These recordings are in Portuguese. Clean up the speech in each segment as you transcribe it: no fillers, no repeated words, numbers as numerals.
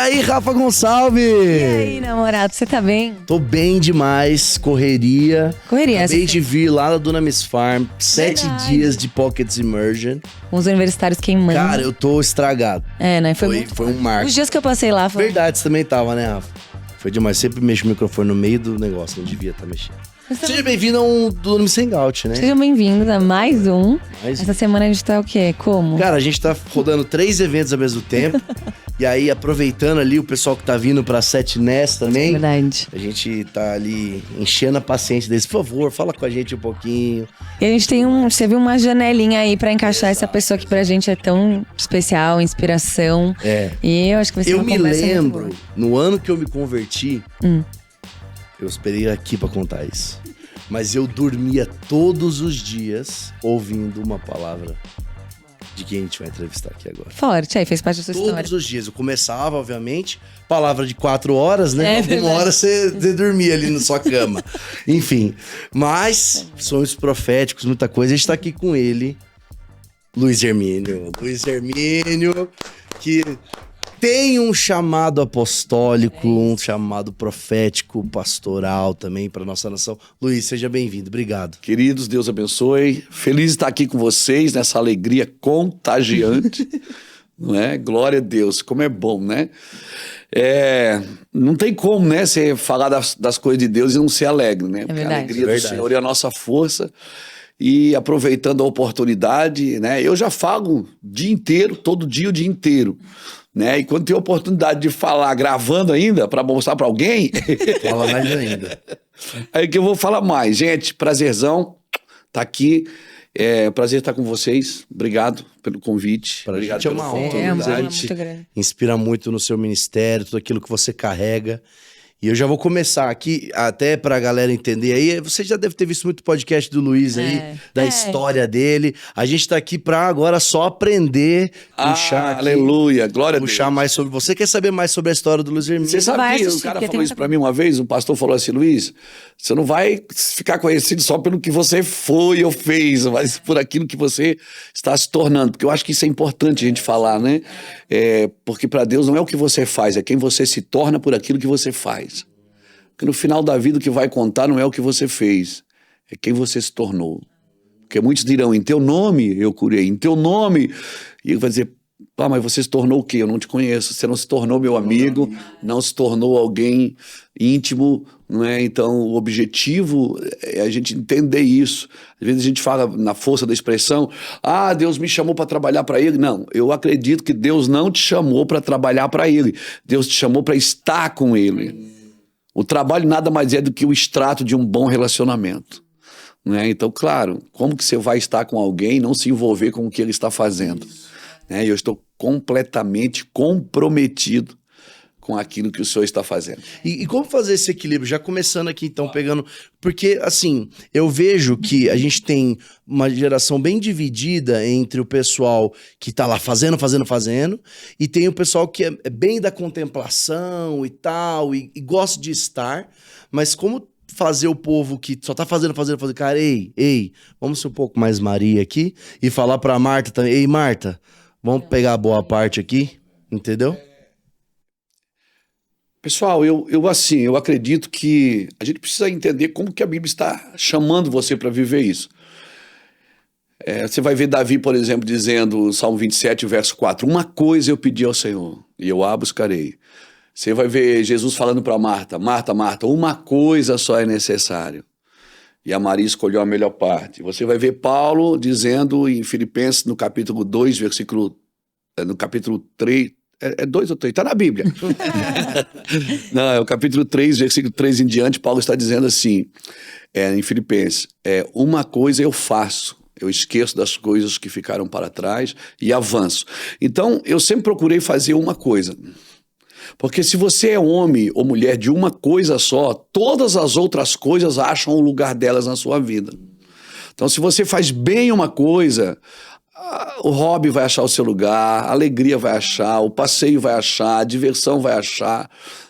aí, Rafa Gonçalves? E aí, namorado, você tá bem? Tô bem demais, correria. Acabei de vir lá da Dunamis Farm, 7 dias de Pockets Immersion. Com os universitários queimando. Cara, eu tô estragado. Né? Foi um marco. Os dias que eu passei lá foi... Verdade, você também tava, né, Rafa? Foi demais, sempre mexo o microfone no meio do negócio, não devia estar mexendo. Seja bem-vindo a um Dunamis Hangout, né? Sejam bem-vindos a mais um. Essa semana a gente tá o quê? Como? Cara, a gente tá rodando 3 eventos ao mesmo tempo. E aí, aproveitando ali o pessoal que tá vindo pra Sete Ness também. É verdade. A gente tá ali enchendo a paciência deles. Por favor, fala com a gente um pouquinho. E a gente tem você viu uma janelinha aí pra encaixar essa pessoa que pra gente é tão especial, inspiração. É. E eu acho que vai ser uma conversa muito boa. Eu me lembro, no ano que eu me converti, eu esperei aqui pra contar isso. Mas eu dormia todos os dias ouvindo uma palavra de quem a gente vai entrevistar aqui agora. Forte, aí fez parte da sua história. Todos os dias. Eu começava, obviamente, palavra de 4 horas, né? É Alguma verdade. hora você dormia ali na sua cama. Enfim, mas sonhos proféticos, muita coisa. A gente tá aqui com ele, Luiz Hermínio. Luiz Hermínio, que tem um chamado apostólico, um chamado profético, pastoral também para nossa nação. Luiz, seja bem-vindo. Obrigado. Queridos, Deus abençoe. Feliz de estar aqui com vocês nessa alegria contagiante. Não é? Glória a Deus, como é bom, né? Não tem como, né, você falar das coisas de Deus e não ser alegre, né? Porque verdade. a alegria do Senhor é a nossa força. E aproveitando a oportunidade, né? Eu já falo o dia inteiro, todo dia, o dia inteiro. Né? E quando tem a oportunidade de falar gravando ainda, para mostrar para alguém... Fala mais ainda. Aí que eu vou falar mais. Gente, prazerzão tá aqui. Prazer estar com vocês. Obrigado pelo convite. Pra Obrigado gente é pela uma honra. oportunidade. muito grande. Inspira muito no seu ministério, tudo aquilo que você carrega. E eu já vou começar aqui, até pra galera entender aí. Você já deve ter visto muito podcast do Luiz aí, da história dele. A gente tá aqui pra agora só aprender, puxar aqui, aleluia, glória a Deus. puxar mais sobre você. Quer saber mais sobre a história do Luiz Hermínio? Você sabe Vai que o assistir, cara porque falou tem isso muita pra mim uma vez, um pastor falou assim, Luiz, você não vai ficar conhecido só pelo que você foi ou fez, mas por aquilo que você está se tornando, porque eu acho que isso é importante a gente falar, né? Porque pra Deus não é o que você faz, é quem você se torna por aquilo que você faz. Porque no final da vida o que vai contar não é o que você fez, é quem você se tornou. Porque muitos dirão, em teu nome eu curei, em teu nome. E ele vai dizer, mas você se tornou o quê? Eu não te conheço. Você não se tornou meu amigo, não se tornou alguém íntimo, não é? Então o objetivo é a gente entender isso. Às vezes a gente fala na força da expressão, Deus me chamou para trabalhar para Ele. Não, eu acredito que Deus não te chamou para trabalhar para Ele. Deus te chamou para estar com Ele. O trabalho nada mais é do que o extrato de um bom relacionamento. Né? Então, claro, como que você vai estar com alguém e não se envolver com o que ele está fazendo? Né? Eu estou completamente comprometido com aquilo que o Senhor está fazendo. E como fazer esse equilíbrio? Já começando aqui, então, pegando... Porque, assim, eu vejo que a gente tem uma geração bem dividida entre o pessoal que tá lá fazendo, e tem o pessoal que é bem da contemplação e tal, e gosta de estar, mas como fazer o povo que só tá fazendo, cara, ei, vamos ser um pouco mais Maria aqui, e falar pra Marta também, ei, Marta, vamos pegar a boa parte aqui, entendeu? Pessoal, eu acredito que a gente precisa entender como que a Bíblia está chamando você para viver isso. Você vai ver Davi, por exemplo, dizendo, Salmo 27, verso 4, uma coisa eu pedi ao Senhor, e eu a buscarei. Você vai ver Jesus falando para Marta, Marta, uma coisa só é necessário. E a Maria escolheu a melhor parte. Você vai ver Paulo dizendo em Filipenses, no capítulo 2, no capítulo 3, é 2 ou 3? Está na Bíblia. Não, é o capítulo 3, versículo 3 em diante, Paulo está dizendo assim, em Filipenses, uma coisa eu faço, eu esqueço das coisas que ficaram para trás e avanço. Então, eu sempre procurei fazer uma coisa. Porque se você é homem ou mulher de uma coisa só, todas as outras coisas acham o lugar delas na sua vida. Então, se você faz bem uma coisa... o hobby vai achar o seu lugar, a alegria vai achar, o passeio vai achar, a diversão vai achar,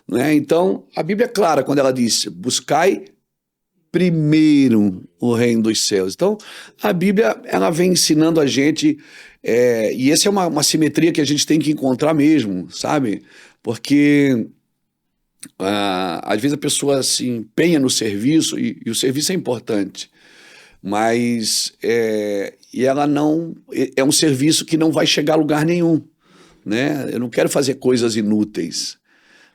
né? Então, a Bíblia é clara quando ela diz, buscai primeiro o reino dos céus. Então, a Bíblia, ela vem ensinando a gente, e essa é uma simetria que a gente tem que encontrar mesmo, sabe? Porque às vezes a pessoa se empenha no serviço, e o serviço é importante, mas e ela não... É um serviço que não vai chegar a lugar nenhum, né? Eu não quero fazer coisas inúteis.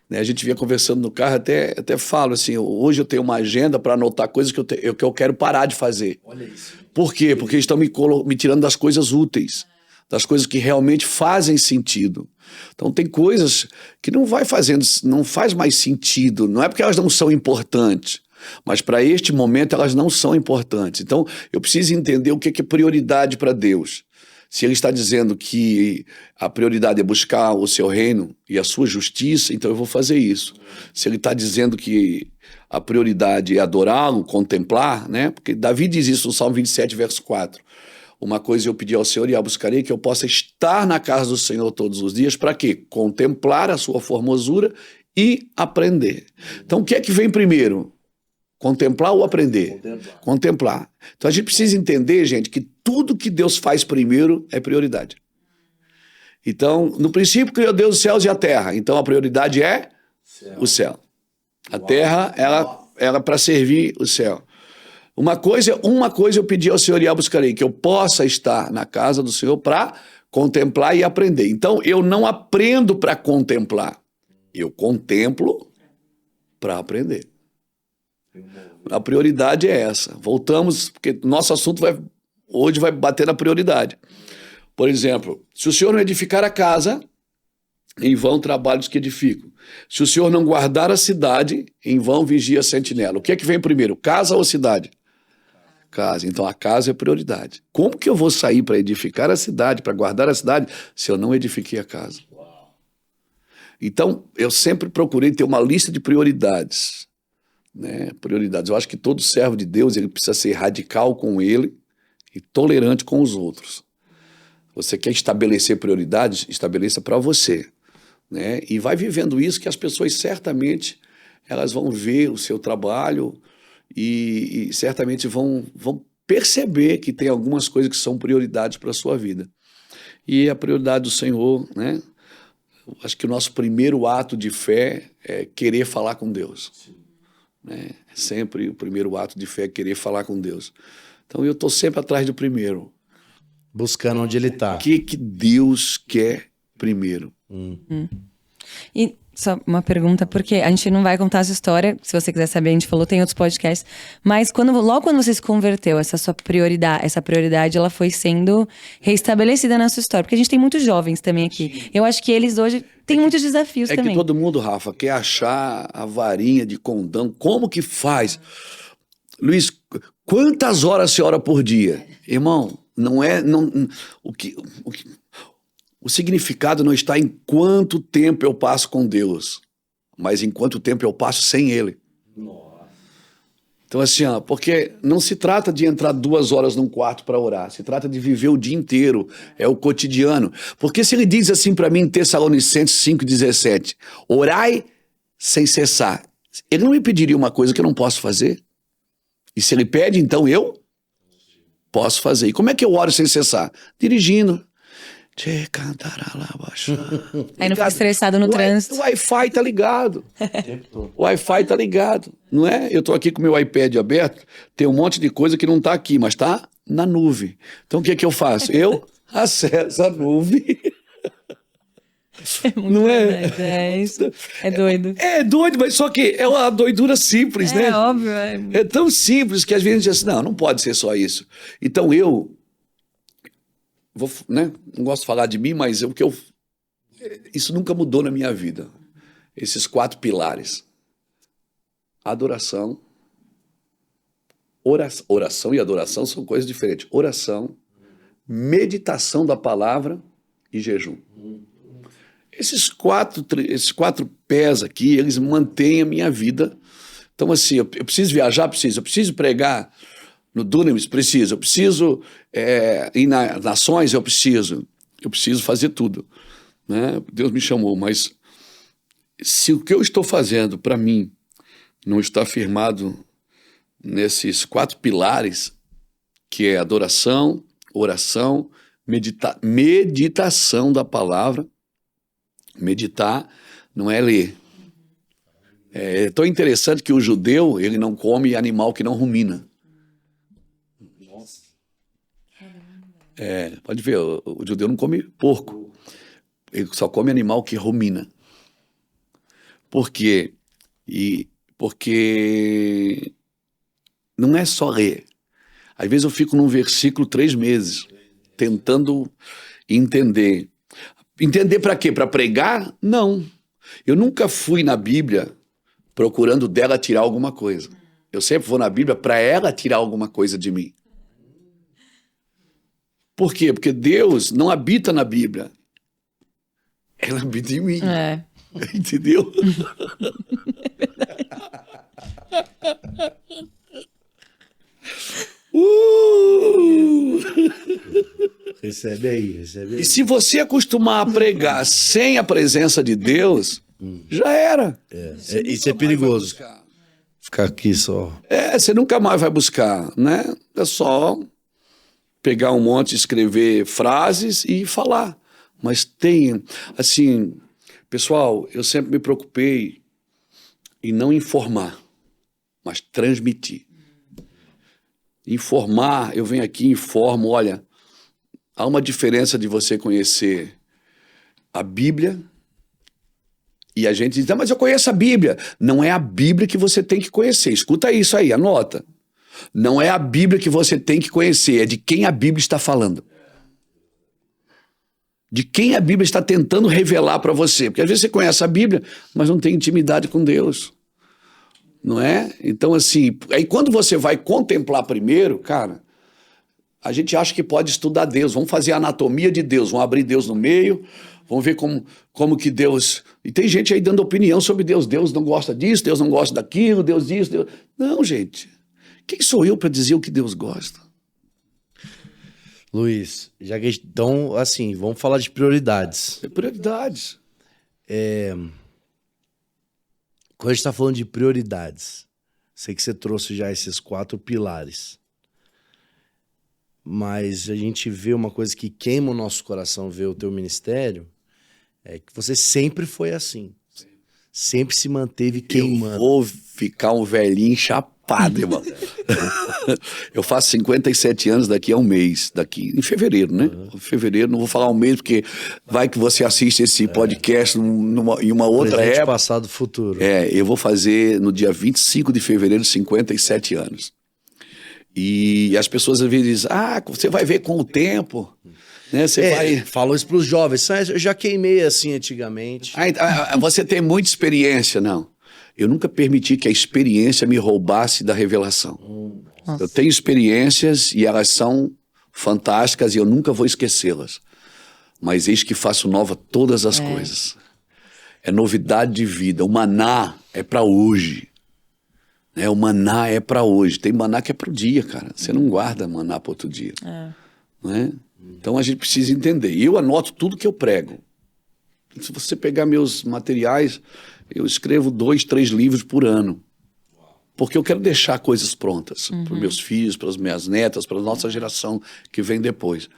Né? A gente vinha conversando no carro, até falo assim, hoje eu tenho uma agenda para anotar coisas que eu quero parar de fazer. Olha isso. Por quê? Porque eles estão me tirando das coisas úteis, das coisas que realmente fazem sentido. Então tem coisas que não faz mais sentido, não é porque elas não são importantes, mas para este momento elas não são importantes. Então eu preciso entender o que é prioridade para Deus. Se ele está dizendo que a prioridade é buscar o seu reino e a sua justiça, então eu vou fazer isso. Se ele está dizendo que a prioridade é adorá-lo, contemplar, né? Porque Davi diz isso no Salmo 27, verso 4. Uma coisa eu pedi ao Senhor e a buscarei, que eu possa estar na casa do Senhor todos os dias. Para quê? Contemplar a sua formosura e aprender. Então o que é que vem primeiro? Contemplar ou aprender? Contemplar. Então a gente precisa entender, gente, que tudo que Deus faz primeiro é prioridade. Então, no princípio criou Deus os céus e a terra. Então a prioridade é o céu. A terra, ela para servir o céu. Uma coisa eu pedi ao Senhor e a buscarei, que eu possa estar na casa do Senhor para contemplar e aprender. Então eu não aprendo para contemplar. Eu contemplo para aprender. A prioridade é essa. Voltamos, porque nosso assunto hoje vai bater na prioridade. Por exemplo, se o Senhor não edificar a casa, em vão trabalham os que edificam. Se o Senhor não guardar a cidade, em vão vigia a sentinela. O que é que vem primeiro, casa ou cidade? Casa. Então a casa é prioridade. Como que eu vou sair para edificar a cidade, para guardar a cidade, se eu não edifiquei a casa? Então eu sempre procurei ter uma lista de prioridades. Né, prioridades. Eu acho que todo servo de Deus ele precisa ser radical com ele e tolerante com os outros. Você quer estabelecer prioridades? Estabeleça para você. Né, e vai vivendo isso que as pessoas certamente elas vão ver o seu trabalho e certamente vão perceber que tem algumas coisas que são prioridades para a sua vida. E a prioridade do Senhor, né? Acho que o nosso primeiro ato de fé é querer falar com Deus. Sim. Sempre o primeiro ato de fé é querer falar com Deus. Então eu estou sempre atrás do primeiro. Buscando onde ele está. O que Deus quer primeiro? E só uma pergunta, porque a gente não vai contar essa história, se você quiser saber, a gente falou, tem outros podcasts, mas logo quando você se converteu, essa prioridade, ela foi sendo reestabelecida na sua história, porque a gente tem muitos jovens também aqui. Eu acho que eles hoje têm muitos desafios também. É que todo mundo, Rafa, quer achar a varinha de condão. Como que faz? Luiz, quantas horas você ora por dia? Irmão, o significado não está em quanto tempo eu passo com Deus, mas em quanto tempo eu passo sem Ele. Nossa. Então assim, porque não se trata de entrar 2 horas num quarto para orar, se trata de viver o dia inteiro, é o cotidiano. Porque se ele diz assim para mim em Tessalonicenses 5,17, orai sem cessar, ele não me pediria uma coisa que eu não posso fazer? E se ele pede, então eu posso fazer. E como é que eu oro sem cessar? Dirigindo. Aí não fica estressado no trânsito. O Wi-Fi tá ligado. O Wi-Fi tá ligado, não é? Eu tô aqui com o meu iPad aberto, tem um monte de coisa que não tá aqui, mas tá na nuvem. Então o que é que eu faço? Eu acesso a nuvem. Não é? É isso. É doido. É doido, mas só que é uma doidura simples, né? É óbvio. É tão simples que às vezes a gente diz assim, não pode ser só isso. Então não gosto de falar de mim, mas isso nunca mudou na minha vida. Esses 4 pilares. Adoração. Oração e adoração são coisas diferentes. Oração, meditação da palavra e jejum. Esses quatro pés aqui, eles mantêm a minha vida. Então assim, eu preciso viajar? Preciso. Eu preciso pregar no Dunamis? Preciso. Eu preciso ir nas nações? Eu preciso fazer tudo. Né? Deus me chamou, mas se o que eu estou fazendo para mim não está firmado nesses 4 pilares, que é adoração, oração, meditação da palavra, meditar não é ler. É tão interessante que o judeu, ele não come animal que não rumina. Pode ver, o judeu não come porco. Ele só come animal que rumina. Por quê? Porque não é só ler. Às vezes eu fico num versículo 3 meses, tentando entender. Entender para quê? Para pregar? Não. Eu nunca fui na Bíblia procurando dela tirar alguma coisa. Eu sempre vou na Bíblia para ela tirar alguma coisa de mim. Por quê? Porque Deus não habita na Bíblia. Ela habita em mim. Entendeu? Recebe aí. E se você acostumar a pregar sem a presença de Deus, já era. Isso é perigoso. Ficar aqui só. Você nunca mais vai buscar, né? É só pegar um monte, escrever frases e falar. Mas tem, assim, pessoal, eu sempre me preocupei em não informar, mas transmitir. Informar, eu venho aqui e informo, olha, há uma diferença de você conhecer a Bíblia e a gente diz, mas eu conheço a Bíblia. Não é a Bíblia que você tem que conhecer. Escuta isso aí, anota. Não é a Bíblia que você tem que conhecer, é de quem a Bíblia está falando. De quem a Bíblia está tentando revelar para você. Porque às vezes você conhece a Bíblia, mas não tem intimidade com Deus. Não é? Então, assim, aí quando você vai contemplar primeiro, cara, a gente acha que pode estudar Deus. Vamos fazer a anatomia de Deus, vamos abrir Deus no meio, vamos ver como que Deus... E tem gente aí dando opinião sobre Deus. Deus não gosta disso, Deus não gosta daquilo, Deus disso, Deus... Não, gente. Quem sou eu para dizer o que Deus gosta? Luiz, já que então, assim, vamos falar de prioridades. Prioridades. Quando a gente está falando de prioridades, sei que você trouxe já esses 4 pilares, mas a gente vê uma coisa que queima o nosso coração, ver o teu ministério, é que você sempre foi assim. Sempre se manteve queimando. Eu vou ficar um velhinho chapado, irmão. Eu faço 57 anos daqui a um mês, em fevereiro, né? Em fevereiro, não vou falar um mês, porque vai que você assiste esse podcast em uma outra Presente, época. passado, futuro. Eu vou fazer no dia 25 de fevereiro 57 anos. E as pessoas às vezes dizem, você vai ver com o tempo, né? Você vai... Falou isso para os jovens, eu já queimei assim antigamente. Você tem muita experiência, não. Eu nunca permiti que a experiência me roubasse da revelação. Nossa. Eu tenho experiências e elas são fantásticas e eu nunca vou esquecê-las. Mas eis que faço nova todas as coisas. É novidade de vida. O maná é para hoje. O maná é para hoje. Tem maná que é para o dia, cara. Você não guarda maná para outro dia. Não é? Então a gente precisa entender. E eu anoto tudo que eu prego. Se você pegar meus materiais, eu escrevo 2, 3 livros por ano. Porque eu quero deixar coisas prontas para os meus filhos, para as minhas netas, para a nossa geração que vem depois.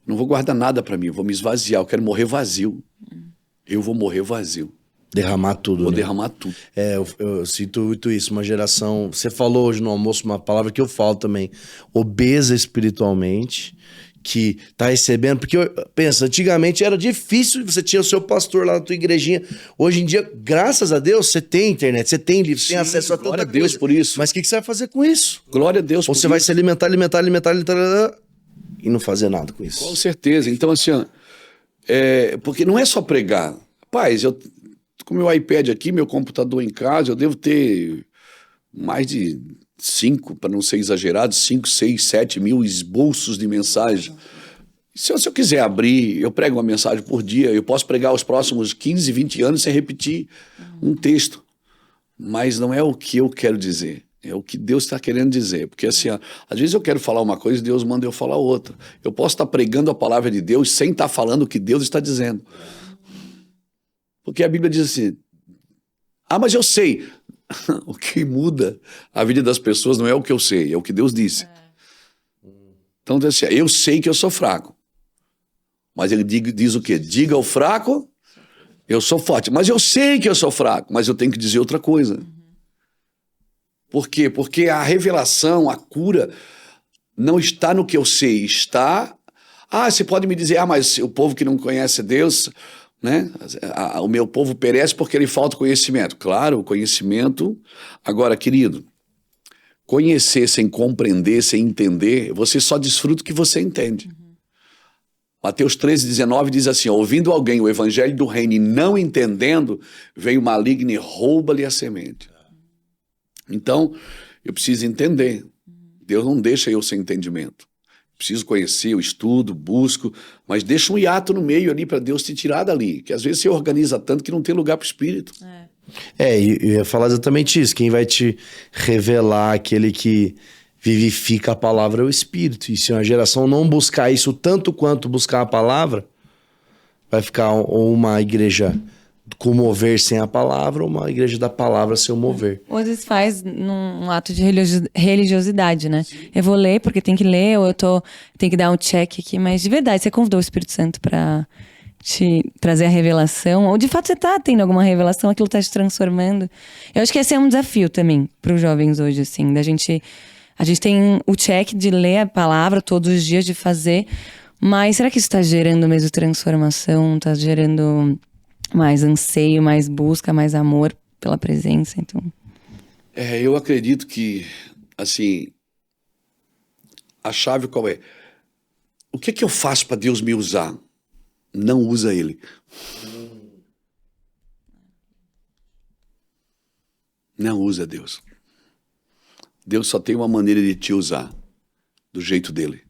Não vou guardar nada para mim, eu vou me esvaziar, eu quero morrer vazio. Eu vou morrer vazio. Derramar tudo, Vou né? derramar tudo. Eu sinto muito isso, uma geração... Você falou hoje no almoço uma palavra que eu falo também. Obesa espiritualmente, que tá recebendo... Porque, pensa, antigamente era difícil, você tinha o seu pastor lá na tua igrejinha. Hoje em dia, graças a Deus, você tem internet, você tem livro, você tem acesso a tanta glória a Deus coisa. por isso. Mas o que você vai fazer com isso? Glória a Deus por Ou isso. você vai se alimentar e não fazer nada com isso. Com certeza. Então, assim, porque não é só pregar. Rapaz, eu com meu iPad aqui, meu computador em casa, eu devo ter mais de 5, para não ser exagerado, 5, 6, 7 mil esboços de mensagem. Se eu quiser abrir, eu prego uma mensagem por dia, eu posso pregar os próximos 15, 20 anos sem repetir um texto. Mas não é o que eu quero dizer, é o que Deus está querendo dizer. Porque assim, às vezes eu quero falar uma coisa e Deus manda eu falar outra. Eu posso estar pregando a palavra de Deus sem estar falando o que Deus está dizendo. Porque a Bíblia diz assim, mas eu sei. O que muda a vida das pessoas não é o que eu sei, é o que Deus disse. Então, assim, eu sei que eu sou fraco. Mas ele diz o quê? Diga ao fraco Eu sou forte, mas eu sei que eu sou fraco, mas eu tenho que dizer outra coisa. Por quê? Porque a revelação, a cura, não está no que eu sei, está... você pode me dizer, mas o povo que não conhece Deus, né? O meu povo perece porque ele falta conhecimento. Claro, o conhecimento... Agora, querido, conhecer sem compreender, sem entender, você só desfruta o que você entende. Mateus 13:19 diz assim, ouvindo alguém o evangelho do reino e não entendendo, veio o maligno e rouba-lhe a semente. Então, eu preciso entender. Deus não deixa eu sem entendimento. Preciso conhecer, eu estudo, busco, mas deixa um hiato no meio ali para Deus te tirar dali, que às vezes você organiza tanto que não tem lugar para o Espírito. E eu ia falar exatamente isso. Quem vai te revelar, aquele que vivifica a palavra, é o Espírito. E se uma geração não buscar isso tanto quanto buscar a palavra, vai ficar ou uma igreja com mover sem a palavra, ou uma igreja da palavra sem o mover. Ou às vezes faz num ato de religiosidade, né? Eu vou ler porque tem que ler, ou tenho que dar um check aqui, mas de verdade, você convidou o Espírito Santo pra te trazer a revelação, ou de fato você tá tendo alguma revelação, aquilo tá te transformando. Eu acho que esse é um desafio também pros jovens hoje, assim, da gente... A gente tem o check de ler a palavra todos os dias, de fazer, mas será que isso tá gerando mesmo transformação? Tá gerando mais anseio, mais busca, mais amor pela presença? Então... Eu acredito que, assim, a chave qual é? O que eu faço para Deus me usar? Não usa Ele. Não usa Deus. Deus só tem uma maneira de te usar, do jeito dele.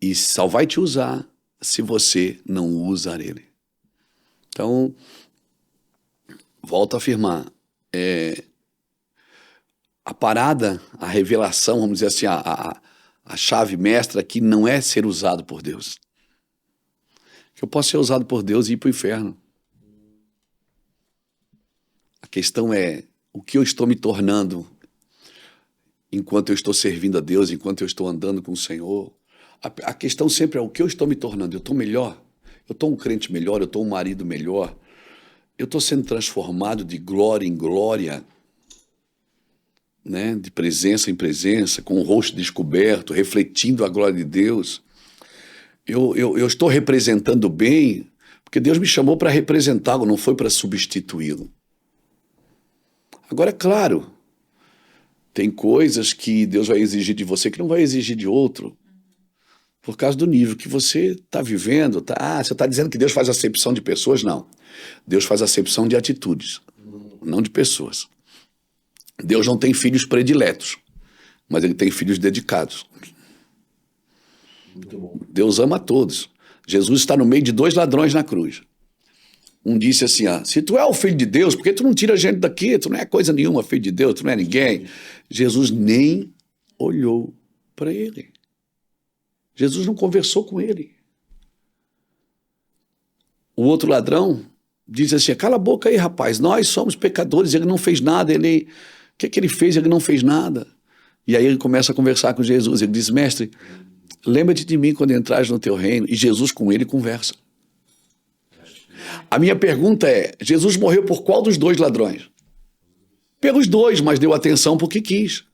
E só vai te usar se você não usar Ele. Então, volto a afirmar, a parada, a revelação, vamos dizer assim, a chave mestra aqui não é ser usado por Deus. Eu posso ser usado por Deus e ir para o inferno. A questão é o que eu estou me tornando enquanto eu estou servindo a Deus, enquanto eu estou andando com o Senhor. A questão sempre é o que eu estou me tornando. Eu estou melhor? Eu estou um crente melhor? Eu estou um marido melhor? Eu estou sendo transformado de glória em glória, né? De presença em presença, com o rosto descoberto, refletindo a glória de Deus. Eu estou representando bem, porque Deus me chamou para representá-lo, não foi para substituí-lo. Agora, é claro, tem coisas que Deus vai exigir de você que não vai exigir de outro, por causa do nível que você está vivendo. Você está dizendo que Deus faz acepção de pessoas? Não. Deus faz acepção de atitudes, não de pessoas. Deus não tem filhos prediletos, mas Ele tem filhos dedicados. Muito bom. Deus ama a todos. Jesus está no meio de 2 ladrões na cruz. Um disse assim, se tu é o filho de Deus, por que tu não tira a gente daqui? Tu não é coisa nenhuma, filho de Deus, tu não é ninguém. Jesus nem olhou para ele. Jesus não conversou com ele. O outro ladrão disse assim, cala a boca aí, rapaz, nós somos pecadores, ele não fez nada, o que ele fez? Ele não fez nada. E aí ele começa a conversar com Jesus, ele diz, mestre, lembra-te de mim quando entrares no teu reino. E Jesus com ele conversa. A minha pergunta é, Jesus morreu por qual dos 2 ladrões? Pelos 2, mas deu atenção porque quis.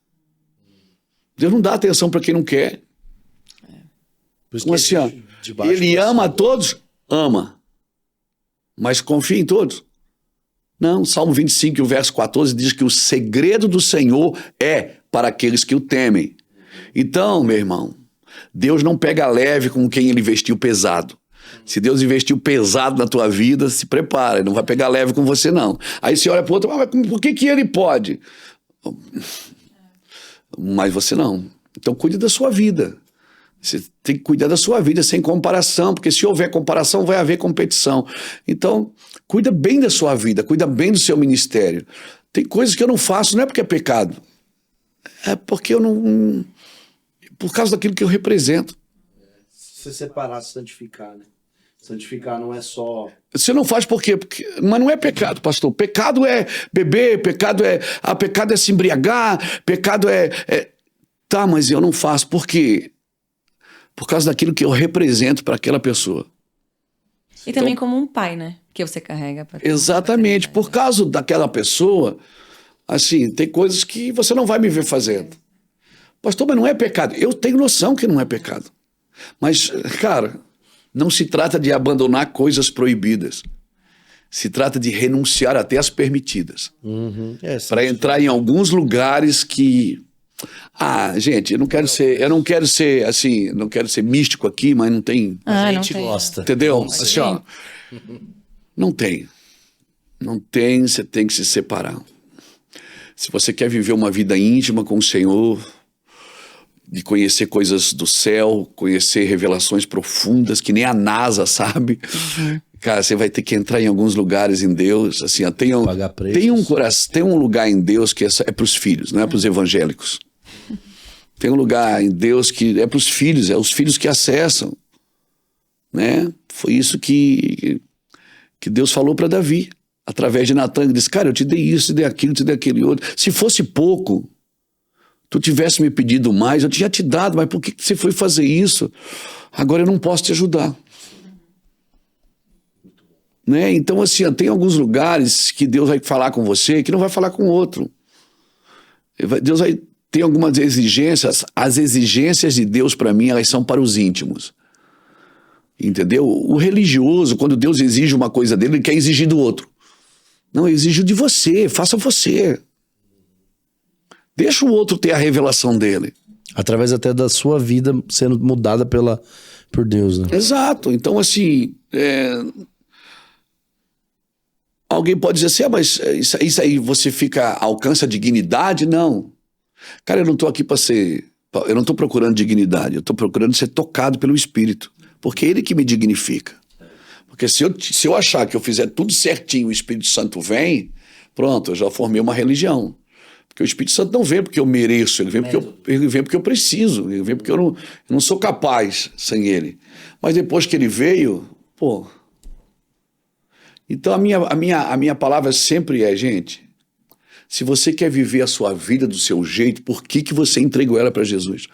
Deus não dá atenção para quem não quer. Assim, ele ama a todos? Ama. Mas confia em todos? Não, Salmo 25, o verso 14 diz que o segredo do Senhor é para aqueles que o temem. Então, meu irmão, Deus não pega leve com quem ele investiu pesado. Se Deus investiu pesado na tua vida, se prepara, ele não vai pegar leve com você não. Aí você olha para o outro, mas por que ele pode? Mas você não. Então cuide da sua vida. Você tem que cuidar da sua vida sem comparação, porque se houver comparação vai haver competição. Então cuida bem da sua vida, cuida bem do seu ministério. Tem coisas que eu não faço, não é porque é pecado. É porque eu não... Por causa daquilo que eu represento. Se separar, santificar, né? Santificar não é só... Você não faz por quê? Mas não é pecado, pastor. Pecado é beber, pecado é se embriagar, pecado é... Tá, mas eu não faço. Por quê? Por causa daquilo que eu represento para aquela pessoa. E também como um pai, né? Que você carrega. Exatamente. Por causa daquela pessoa, assim, tem coisas que você não vai me ver fazendo. Pastor, mas não é pecado. Eu tenho noção que não é pecado. Mas, cara, não se trata de abandonar coisas proibidas. Se trata de renunciar até as permitidas. Para entrar em alguns lugares que... gente, eu não quero ser assim, não quero ser místico aqui, mas não tem... A gente gosta. Entendeu? Assim, ó, não tem. Não tem, você tem que se separar. Se você quer viver uma vida íntima com o Senhor, de conhecer coisas do céu, conhecer revelações profundas, que nem a NASA sabe. Cara, você vai ter que entrar em alguns lugares em Deus. Assim, tem um lugar em Deus que é para os filhos, não é para os evangélicos. Tem um lugar em Deus que é para os filhos, é os filhos que acessam. Né? Foi isso que Deus falou para Davi, através de Natan. Ele disse, cara, eu te dei isso, te dei aquilo, te dei aquele outro. Se fosse pouco, tu tivesse me pedido mais, eu tinha te dado, mas por que você foi fazer isso? Agora eu não posso te ajudar. Né? Então, assim, tem alguns lugares que Deus vai falar com você que não vai falar com outro. Deus vai ter algumas exigências. As exigências de Deus, para mim, elas são para os íntimos. Entendeu? O religioso, quando Deus exige uma coisa dele, ele quer exigir do outro. Não, eu exijo de você, faça você. Deixa o outro ter a revelação dele. Através até da sua vida sendo mudada por Deus, né? Exato. Então, assim... Alguém pode dizer assim, mas isso aí você alcança a dignidade? Não. Cara, eu não estou aqui para ser... Eu não estou procurando dignidade, eu estou procurando ser tocado pelo Espírito. Porque é Ele que me dignifica. Porque se eu achar que eu fizer tudo certinho, o Espírito Santo vem, pronto, eu já formei uma religião. Porque o Espírito Santo não vem porque eu mereço, ele vem porque eu preciso, ele vem porque eu não sou capaz sem ele. Mas depois que ele veio, pô... Então a minha palavra sempre é, gente, se você quer viver a sua vida do seu jeito, por que você entregou ela para Jesus?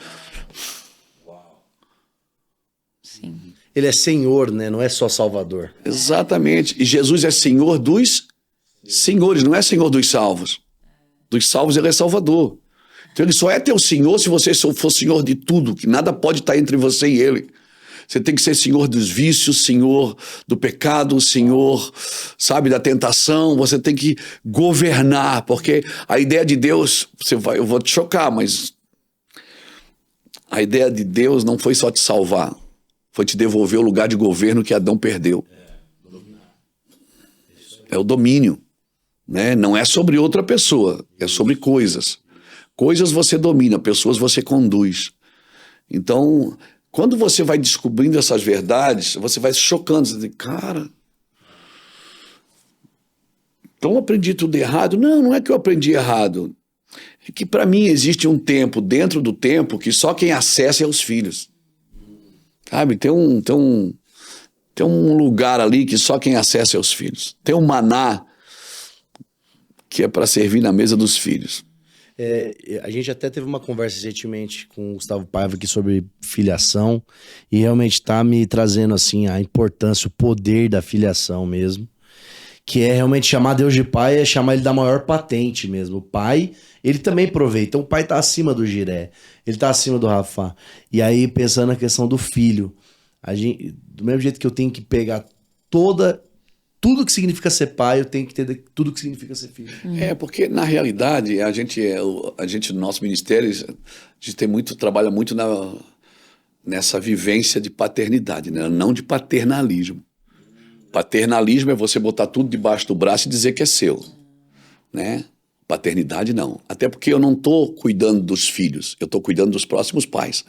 Sim. Ele é Senhor, né? Não é só Salvador. Exatamente. E Jesus é Senhor dos senhores, não é Senhor dos salvos. Dos salvos ele é Salvador. Então ele só é teu Senhor se você for Senhor de tudo, que nada pode estar entre você e ele. Você tem que ser Senhor dos vícios, Senhor do pecado, Senhor, sabe, da tentação. Você tem que governar, porque a ideia de Deus, eu vou te chocar, mas a ideia de Deus não foi só te salvar, foi te devolver o lugar de governo que Adão perdeu. É o domínio, né? Não é sobre outra pessoa, é sobre coisas. Coisas você domina, pessoas você conduz. Então... Quando você vai descobrindo essas verdades, você vai se chocando. Você diz, cara, então eu aprendi tudo errado? Não é que eu aprendi errado. É que para mim existe um tempo dentro do tempo que só quem acessa é os filhos. Sabe, tem um lugar ali que só quem acessa é os filhos. Tem um maná que é para servir na mesa dos filhos. A gente até teve uma conversa recentemente com o Gustavo Paiva aqui sobre filiação e realmente está me trazendo assim a importância, o poder da filiação mesmo, que é realmente chamar Deus de pai, é chamar ele da maior patente mesmo. O pai, ele também provê, então o pai está acima do Jiré, ele está acima do Rafa. E aí pensando na questão do filho, do mesmo jeito que eu tenho que pegar tudo que significa ser pai, eu tenho que ter tudo que significa ser filho. Porque na realidade, a gente no nosso ministério, a gente trabalha muito nessa vivência de paternidade, né? Não de paternalismo. Paternalismo é você botar tudo debaixo do braço e dizer que é seu, né? Paternidade não. Até porque eu não estou cuidando dos filhos, eu estou cuidando dos próximos pais.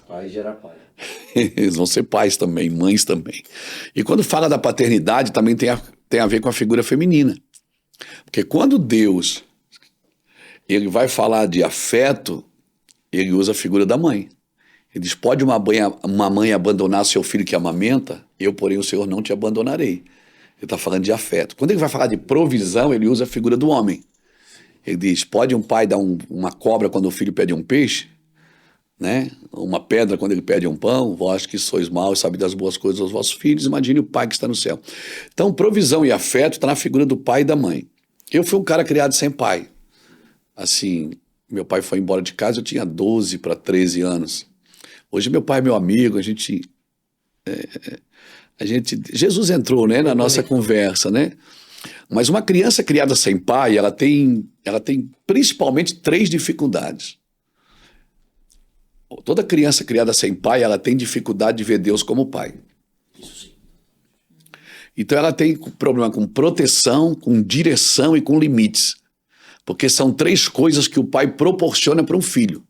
Pai gera pai. Eles vão ser pais também, mães também. E quando fala da paternidade, também tem a ver com a figura feminina. Porque quando Deus ele vai falar de afeto, ele usa a figura da mãe. Ele diz, pode uma mãe abandonar seu filho que amamenta? Eu, porém, o Senhor não te abandonarei. Ele está falando de afeto. Quando ele vai falar de provisão, ele usa a figura do homem. Ele diz, pode um pai dar uma cobra quando o filho pede um peixe? né? Uma pedra quando ele pede um pão, vós que sois maus, sabe das boas coisas aos vossos filhos, imagine o pai que está no céu. Então, provisão e afeto está na figura do pai e da mãe. Eu fui um cara criado sem pai. Assim, meu pai foi embora de casa, eu tinha 12 para 13 anos. Hoje meu pai é meu amigo, Jesus entrou, né, na nossa conversa, né? Mas uma criança criada sem pai, ela tem principalmente 3 dificuldades. Toda criança criada sem pai, ela tem dificuldade de ver Deus como pai. Então ela tem problema com proteção, com direção e com limites. Porque são 3 coisas que o pai proporciona para um filho: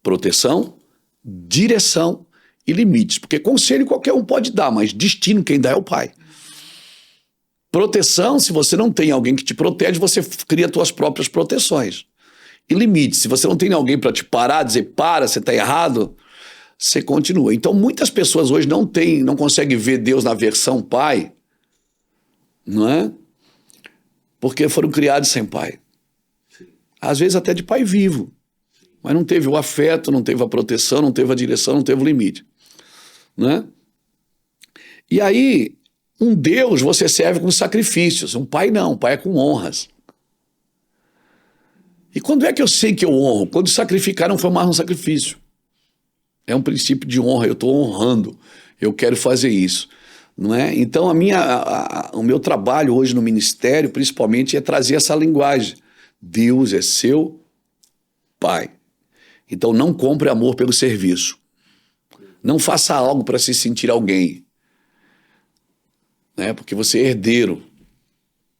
proteção, direção e limites. Porque conselho qualquer um pode dar, mas destino quem dá é o pai. Proteção, se você não tem alguém que te protege, você cria suas próprias proteções. E limites, se você não tem alguém para te parar, dizer para, você está errado, você continua. Então muitas pessoas hoje não conseguem ver Deus na versão pai, não é? Porque foram criados sem pai. Às vezes até de pai vivo, mas não teve o afeto, não teve a proteção, não teve a direção, não teve o limite, né? E aí, um Deus você serve com sacrifícios, um pai não, um pai é com honras. E quando é que eu sei que eu honro? Quando sacrificar não foi mais um sacrifício. É um princípio de honra, eu estou honrando, eu quero fazer isso, não é? Então o meu trabalho hoje no ministério, principalmente, é trazer essa linguagem. Deus é seu pai. Então não compre amor pelo serviço. Não faça algo para se sentir alguém, né? Porque você é herdeiro.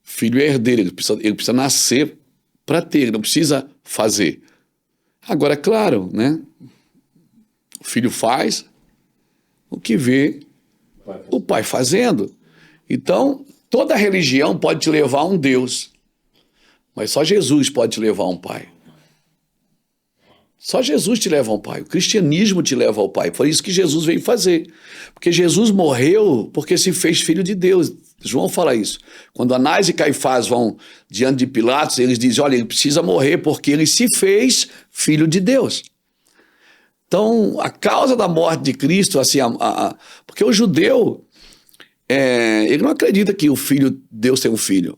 Filho é herdeiro, ele precisa nascer para ter, ele não precisa fazer. Agora, é claro, né? O filho faz o que vê o pai fazendo. Então, toda religião pode te levar a um Deus, mas só Jesus pode te levar a um pai. Só Jesus te leva ao pai. O cristianismo te leva ao pai. Foi isso que Jesus veio fazer. Porque Jesus morreu porque se fez filho de Deus. João fala isso. Quando Anás e Caifás vão diante de Pilatos, eles dizem, olha, ele precisa morrer porque ele se fez filho de Deus. Então, a causa da morte de Cristo, assim, porque o judeu, ele não acredita que o filho, Deus tem um filho.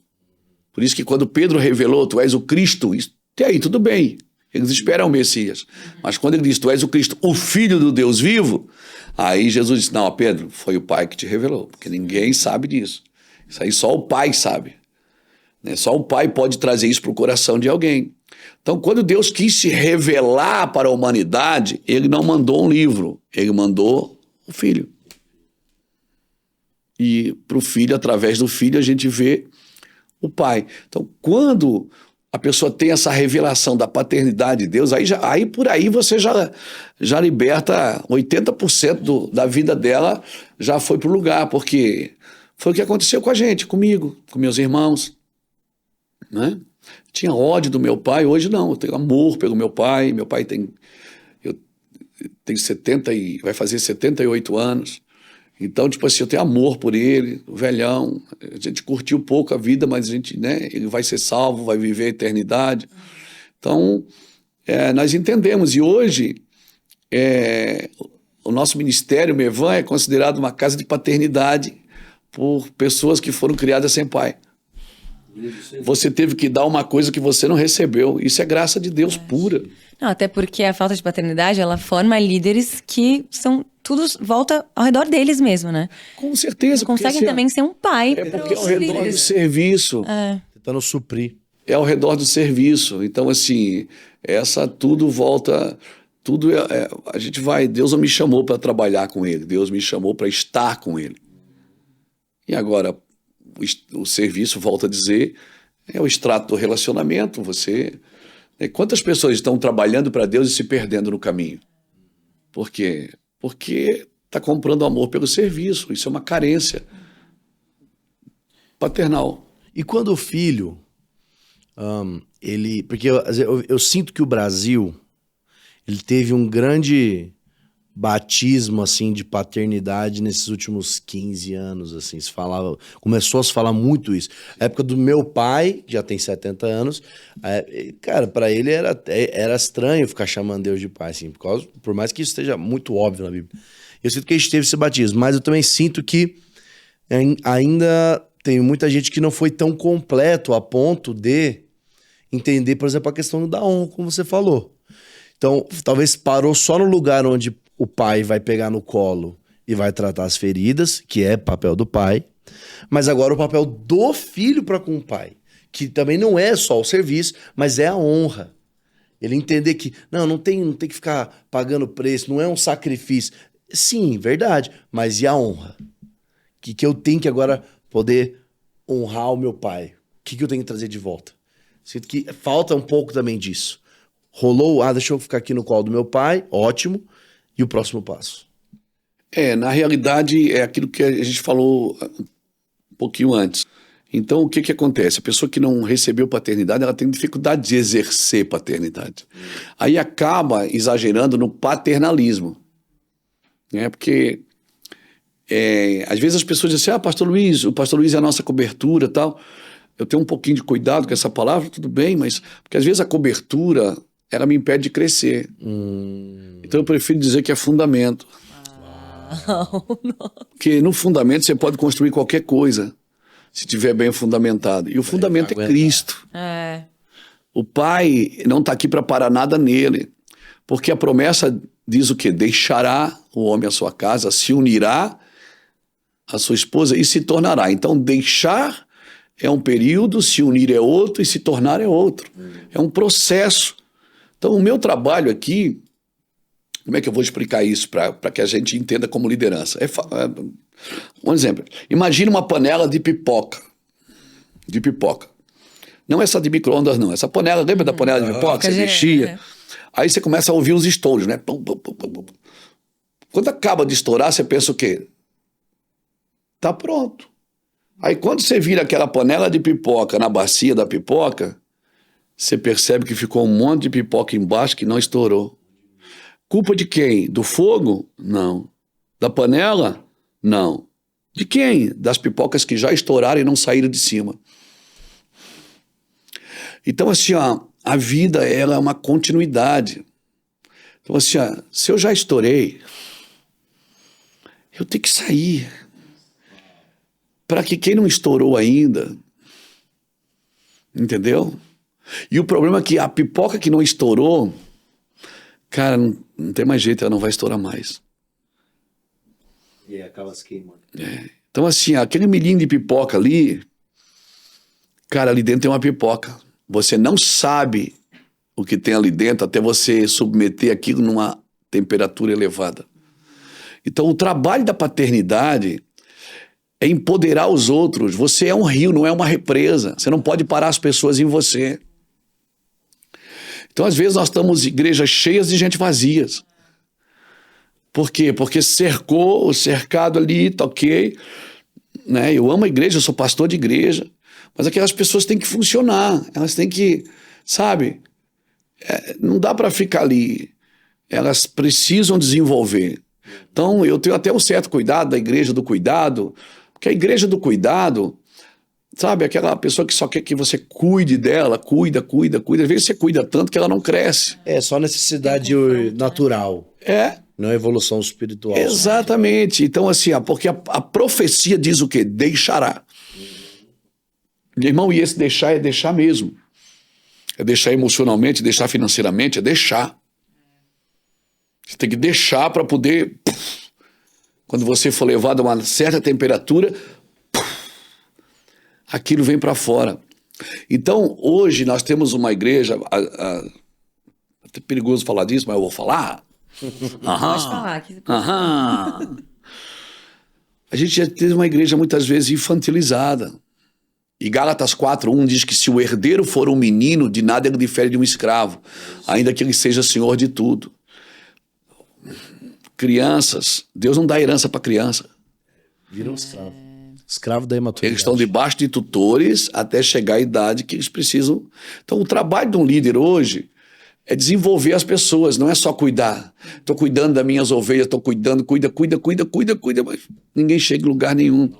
Por isso que quando Pedro revelou, tu és o Cristo, até aí tudo bem. Eles esperam o Messias. Mas quando ele diz, tu és o Cristo, o Filho do Deus vivo, aí Jesus disse, não, Pedro, foi o Pai que te revelou, porque ninguém sabe disso. Isso aí só o Pai sabe. Né? Só o Pai pode trazer isso para o coração de alguém. Então, quando Deus quis se revelar para a humanidade, ele não mandou um livro, ele mandou o Filho. E para o Filho, através do Filho, a gente vê o Pai. Então, quando a pessoa tem essa revelação da paternidade de Deus, aí por aí você já liberta 80% da vida dela, já foi para o lugar, porque foi o que aconteceu com a gente, comigo, com meus irmãos, né? Tinha ódio do meu pai, hoje não, eu tenho amor pelo meu pai eu tenho 70 e vai fazer 78 anos, então, tipo assim, eu tenho amor por ele, o velhão, a gente curtiu pouco a vida, mas a gente, né, ele vai ser salvo, vai viver a eternidade. Então, nós entendemos, e hoje, o nosso ministério, o Mevan, é considerado uma casa de paternidade por pessoas que foram criadas sem pai. Você teve que dar uma coisa que você não recebeu, isso é graça de Deus pura. Não, até porque a falta de paternidade, ela forma líderes que são... Tudo volta ao redor deles mesmo, né? Com certeza. Conseguem também ser um pai. É porque é ao redor do serviço. Tentando suprir. É ao redor do serviço. Então, assim, tudo volta... a gente vai... Deus não me chamou para trabalhar com ele. Deus me chamou para estar com ele. E agora, o serviço, volta a dizer, é o extrato do relacionamento. Quantas pessoas estão trabalhando para Deus e se perdendo no caminho? Por quê? Porque está comprando amor pelo serviço. Isso é uma carência paternal. E quando o filho, porque eu sinto que o Brasil, ele teve um grande batismo, assim, de paternidade nesses últimos 15 anos, assim, começou a se falar muito isso. A época do meu pai, que já tem 70 anos, cara, pra ele era estranho ficar chamando Deus de pai, assim, por mais que isso esteja muito óbvio na Bíblia. Eu sinto que a gente teve esse batismo, mas eu também sinto que ainda tem muita gente que não foi tão completo a ponto de entender, por exemplo, a questão da honra, como você falou. Então, talvez parou só no lugar onde o pai vai pegar no colo e vai tratar as feridas, que é papel do pai, mas agora o papel do filho para com o pai, que também não é só o serviço, mas é a honra. Ele entender que, não tem que ficar pagando preço, não é um sacrifício. Sim, verdade, mas e a honra? Que eu tenho que agora poder honrar o meu pai? O que eu tenho que trazer de volta? Sinto que falta um pouco também disso. Rolou, deixa eu ficar aqui no colo do meu pai, ótimo. E o próximo passo? Na realidade, é aquilo que a gente falou um pouquinho antes. Então, o que acontece? A pessoa que não recebeu paternidade, ela tem dificuldade de exercer paternidade. Aí acaba exagerando no paternalismo. Né? Porque, às vezes as pessoas dizem assim, o pastor Luiz é a nossa cobertura e tal. Eu tenho um pouquinho de cuidado com essa palavra, tudo bem, mas... Porque às vezes a cobertura... ela me impede de crescer. Então eu prefiro dizer que é fundamento. Porque no fundamento você pode construir qualquer coisa, se estiver bem fundamentado. E o fundamento é Cristo. O Pai não está aqui para parar nada nele. Porque a promessa diz o quê? Deixará o homem a sua casa, se unirá à sua esposa e se tornará. Então deixar é um período, se unir é outro e se tornar é outro. É um processo. Então, o meu trabalho aqui, como é que eu vou explicar isso para que a gente entenda como liderança? Um exemplo, imagine uma panela de pipoca. De pipoca. Não essa de micro-ondas, não. Essa panela, lembra da panela de pipoca? Você mexia. Aí você começa a ouvir os estouros, né? Pum, pum, pum, pum. Quando acaba de estourar, você pensa o quê? Tá pronto. Aí quando você vira aquela panela de pipoca na bacia da pipoca, você percebe que ficou um monte de pipoca embaixo que não estourou. Culpa de quem? Do fogo? Não. Da panela? Não. De quem? Das pipocas que já estouraram e não saíram de cima. Então, assim, a vida ela é uma continuidade. Então, assim, se eu já estourei, eu tenho que sair. Para que quem não estourou ainda, entendeu? E o problema é que a pipoca que não estourou, cara, não tem mais jeito, ela não vai estourar mais. E aí acaba se queimando. Então, assim, aquele milhinho de pipoca ali, cara, ali dentro tem uma pipoca. Você não sabe o que tem ali dentro até você submeter aquilo numa temperatura elevada. Então, o trabalho da paternidade é empoderar os outros. Você é um rio, não é uma represa. Você não pode parar as pessoas em você. Então, às vezes, nós estamos em igrejas cheias de gente vazias. Por quê? Porque cercou, o cercado ali, tá ok. Né? Eu amo a igreja, eu sou pastor de igreja. Mas aquelas pessoas têm que funcionar. Elas têm que, sabe? Não dá para ficar ali. Elas precisam desenvolver. Então, eu tenho até um certo cuidado da igreja do cuidado. Porque a igreja do cuidado... Sabe, aquela pessoa que só quer que você cuide dela, cuida. Às vezes você cuida tanto que ela não cresce. É só necessidade natural. Não é evolução espiritual. Exatamente. Então, assim, porque a profecia diz o quê? Deixará. Irmão, e esse deixar é deixar mesmo. É deixar emocionalmente, deixar financeiramente, é deixar. Você tem que deixar para poder... Quando você for levado a uma certa temperatura... aquilo vem para fora. Então, hoje nós temos uma igreja, até perigoso falar disso, mas eu vou falar. Pode falar. A gente já teve uma igreja muitas vezes infantilizada. E Gálatas 4:1 diz que se o herdeiro for um menino, de nada ele difere de um escravo, ainda que ele seja senhor de tudo. Crianças, Deus não dá herança para criança. Vira um escravo. Escravo da imaturidade. Eles estão debaixo de tutores até chegar à idade que eles precisam. Então, o trabalho de um líder hoje é desenvolver as pessoas, não é só cuidar. Estou cuidando das minhas ovelhas, estou cuidando, cuida, mas ninguém chega em lugar nenhum.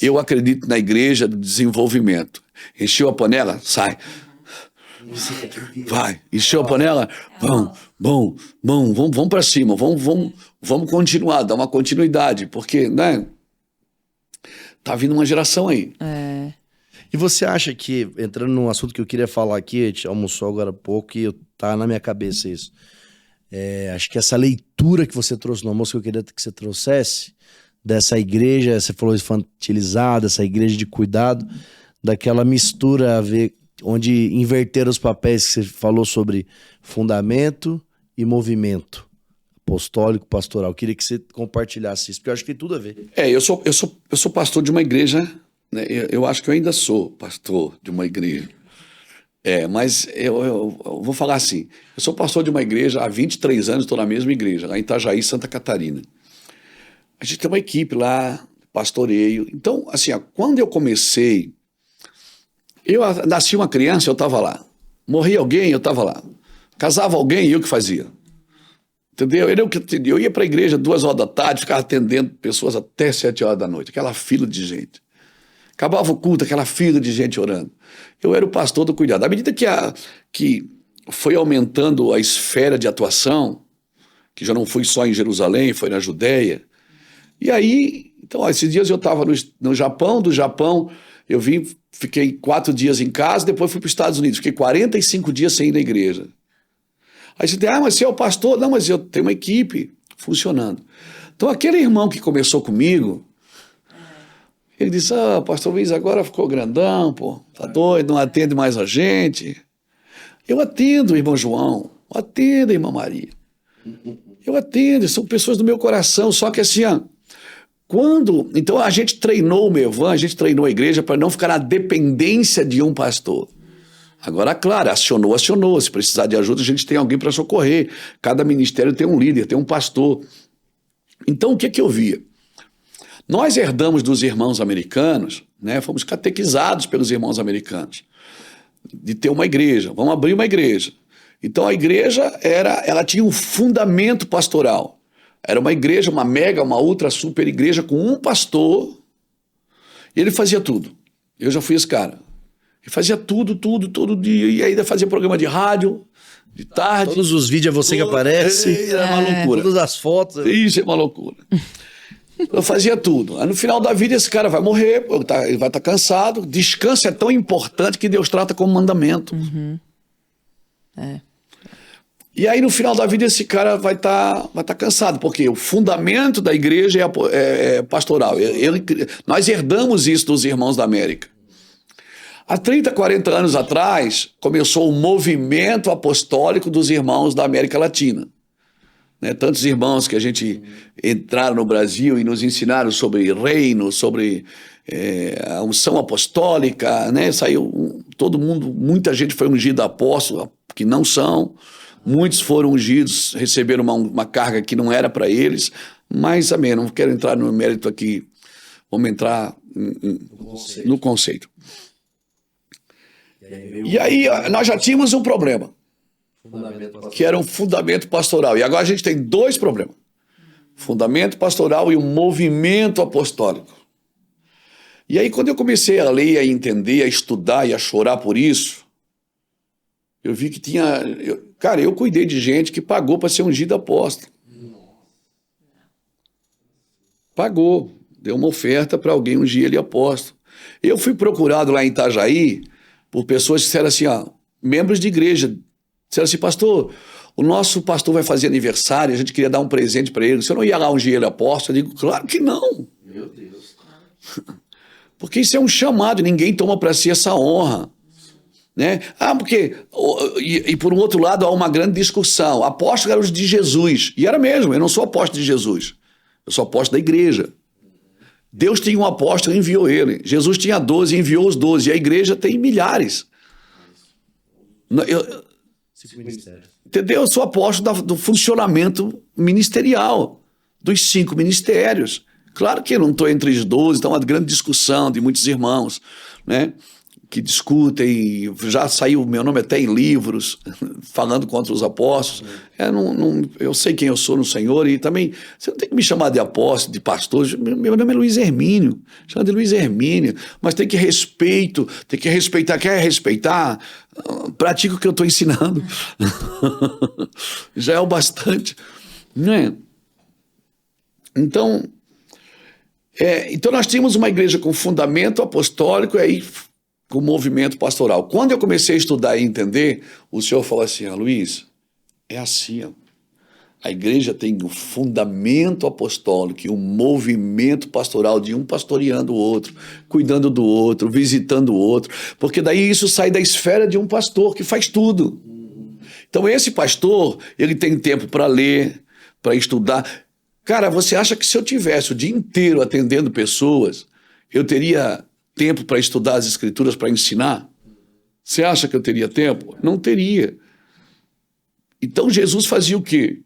Eu acredito na igreja do desenvolvimento. Encheu a panela? Sai. Vai. Encheu a panela? Vamos para cima, vamos continuar, dar uma continuidade, porque, né, tá vindo uma geração aí. E você acha que, entrando num assunto que eu queria falar aqui, a gente almoçou agora há pouco e tá na minha cabeça isso. Acho que essa leitura que você trouxe no almoço, que eu queria que você trouxesse, dessa igreja, você falou infantilizada, essa igreja de cuidado, daquela mistura a ver, onde inverteram os papéis que você falou sobre fundamento e movimento apostólico, pastoral. Eu queria que você compartilhasse isso, porque eu acho que tem tudo a ver. Eu sou pastor de uma igreja, né? Eu acho que eu ainda sou pastor de uma igreja. Mas eu vou falar assim, eu sou pastor de uma igreja há 23 anos, estou na mesma igreja, lá em Itajaí, Santa Catarina. A gente tem uma equipe lá, pastoreio. Então, assim, quando eu comecei, eu nasci uma criança, eu estava lá. Morria alguém, eu estava lá. Casava alguém, eu que fazia. Entendeu? Eu ia para a igreja 2 horas da tarde, ficava atendendo pessoas até 7 horas da noite, aquela fila de gente. Acabava o culto, aquela fila de gente orando. Eu era o pastor do cuidado. À medida que foi aumentando a esfera de atuação, que já não foi só em Jerusalém, foi na Judéia. E aí, então, esses dias eu estava no Japão, do Japão eu fiquei 4 dias em casa, depois fui para os Estados Unidos, fiquei 45 dias sem ir na igreja. Aí você tem, mas você é o pastor? Não, mas eu tenho uma equipe funcionando. Então aquele irmão que começou comigo, ele disse, pastor Luiz, agora ficou grandão, tá doido, não atende mais a gente. Eu atendo, irmão João, eu atendo, irmã Maria. Eu atendo, são pessoas do meu coração, só que assim, então a gente treinou o Mevan, a gente treinou a igreja para não ficar na dependência de um pastor. Agora, claro, acionou, se precisar de ajuda a gente tem alguém para socorrer, cada ministério tem um líder, tem um pastor. Então o que eu via? Nós herdamos dos irmãos americanos, né, fomos catequizados pelos irmãos americanos, de ter uma igreja, vamos abrir uma igreja. Então a igreja ela tinha um fundamento pastoral. Era uma igreja, uma mega, uma ultra super igreja com um pastor e ele fazia tudo. Eu já fui esse cara. Ele fazia tudo, todo dia, e ainda fazia programa de rádio, de tarde. Todos os vídeos é você que aparece. Era uma loucura. Todas as fotos. Isso é uma loucura. Eu fazia tudo. Aí no final da vida esse cara vai morrer, ele vai estar cansado. Descanso é tão importante que Deus trata como mandamento. E aí no final da vida esse cara vai estar cansado, porque o fundamento da igreja é pastoral. Nós herdamos isso dos irmãos da América. Há 30, 40 anos atrás, começou o movimento apostólico dos irmãos da América Latina. Né? Tantos irmãos que a gente entraram no Brasil e nos ensinaram sobre reino, sobre a unção apostólica, né? Saiu todo mundo, muita gente foi ungida apóstolo, que não são, muitos foram ungidos, receberam uma carga que não era para eles, mas, amém, não quero entrar no mérito aqui, vamos entrar no conceito. E aí nós já tínhamos um problema, que era um fundamento pastoral. E agora a gente tem 2 problemas. Fundamento pastoral e o movimento apostólico. E aí quando eu comecei a ler, a entender, a estudar e a chorar por isso, eu vi que tinha... eu cuidei de gente que pagou para ser ungido apóstolo. Pagou. Deu uma oferta para alguém ungir ele apóstolo. Eu fui procurado lá em Itajaí por pessoas que disseram assim, membros de igreja, disseram assim, pastor, o nosso pastor vai fazer aniversário, a gente queria dar um presente para ele, você não ia lá ungir ele apóstolo? Eu digo, claro que não. Meu Deus. Porque isso é um chamado, ninguém toma para si essa honra. Né? Porque, e por um outro lado há uma grande discussão, apóstolo era os de Jesus, e era mesmo, eu não sou apóstolo de Jesus, eu sou apóstolo da igreja. Deus tinha um apóstolo e enviou ele. Jesus tinha 12 e enviou os 12. E a igreja tem milhares. Entendeu? Eu sou apóstolo do funcionamento ministerial, dos 5 ministérios. Claro que eu não estou entre os 12, então é uma grande discussão de muitos irmãos, né? que discutem, já saiu meu nome até em livros, falando contra os apóstolos. Eu sei quem eu sou no Senhor e também, você não tem que me chamar de apóstolo, de pastor, meu nome é Luiz Hermínio, chama de Luiz Hermínio, mas tem que respeitar, quer respeitar? Pratica o que eu estou ensinando. Já é o bastante, não é? Então nós tínhamos uma igreja com fundamento apostólico e aí com movimento pastoral. Quando eu comecei a estudar e entender, o Senhor falou assim, Luiz, é assim, ó. A igreja tem um fundamento apostólico e um movimento pastoral de um pastoreando o outro, cuidando do outro, visitando o outro, porque daí isso sai da esfera de um pastor que faz tudo. Então esse pastor, ele tem tempo para ler, para estudar. Cara, você acha que se eu tivesse o dia inteiro atendendo pessoas, eu teria tempo para estudar as escrituras, para ensinar? Você acha que eu teria tempo? Não teria. Então Jesus fazia o quê?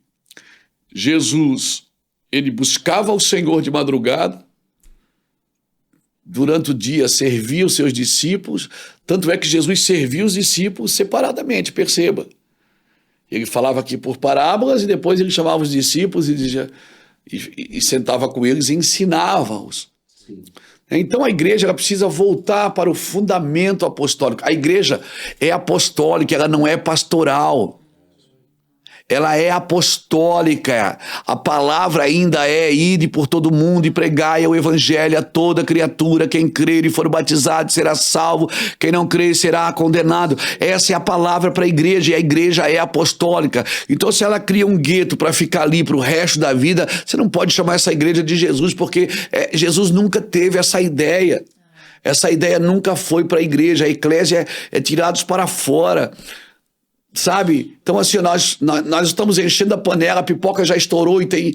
Jesus, ele buscava o Senhor de madrugada, durante o dia servia os seus discípulos, tanto é que Jesus servia os discípulos separadamente, perceba. Ele falava aqui por parábolas e depois ele chamava os discípulos e sentava com eles e ensinava-os. Então a igreja ela precisa voltar para o fundamento apostólico. A igreja é apostólica, ela não é pastoral. Ela é apostólica. A palavra ainda é ide por todo mundo e pregai o evangelho a toda criatura. Quem crer e for batizado será salvo. Quem não crer será condenado. Essa é a palavra para a igreja e a igreja é apostólica. Então se ela cria um gueto para ficar ali para o resto da vida, você não pode chamar essa igreja de Jesus, porque Jesus nunca teve essa ideia. Essa ideia nunca foi para a igreja. A eclésia é tirados para fora. Sabe? Então assim, nós estamos enchendo a panela, a pipoca já estourou e tem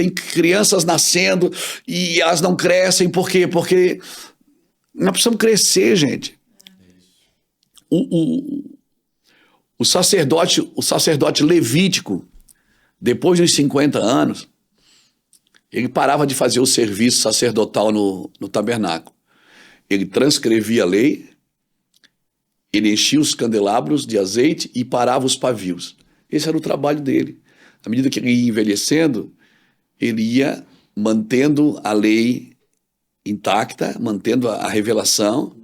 crianças nascendo e elas não crescem. Por quê? Porque nós precisamos crescer, gente. O sacerdote levítico, depois dos 50 anos, ele parava de fazer o serviço sacerdotal no tabernáculo. Ele transcrevia a lei, ele enchia os candelabros de azeite e parava os pavios. Esse era o trabalho dele. À medida que ele ia envelhecendo, ele ia mantendo a lei intacta, mantendo a revelação.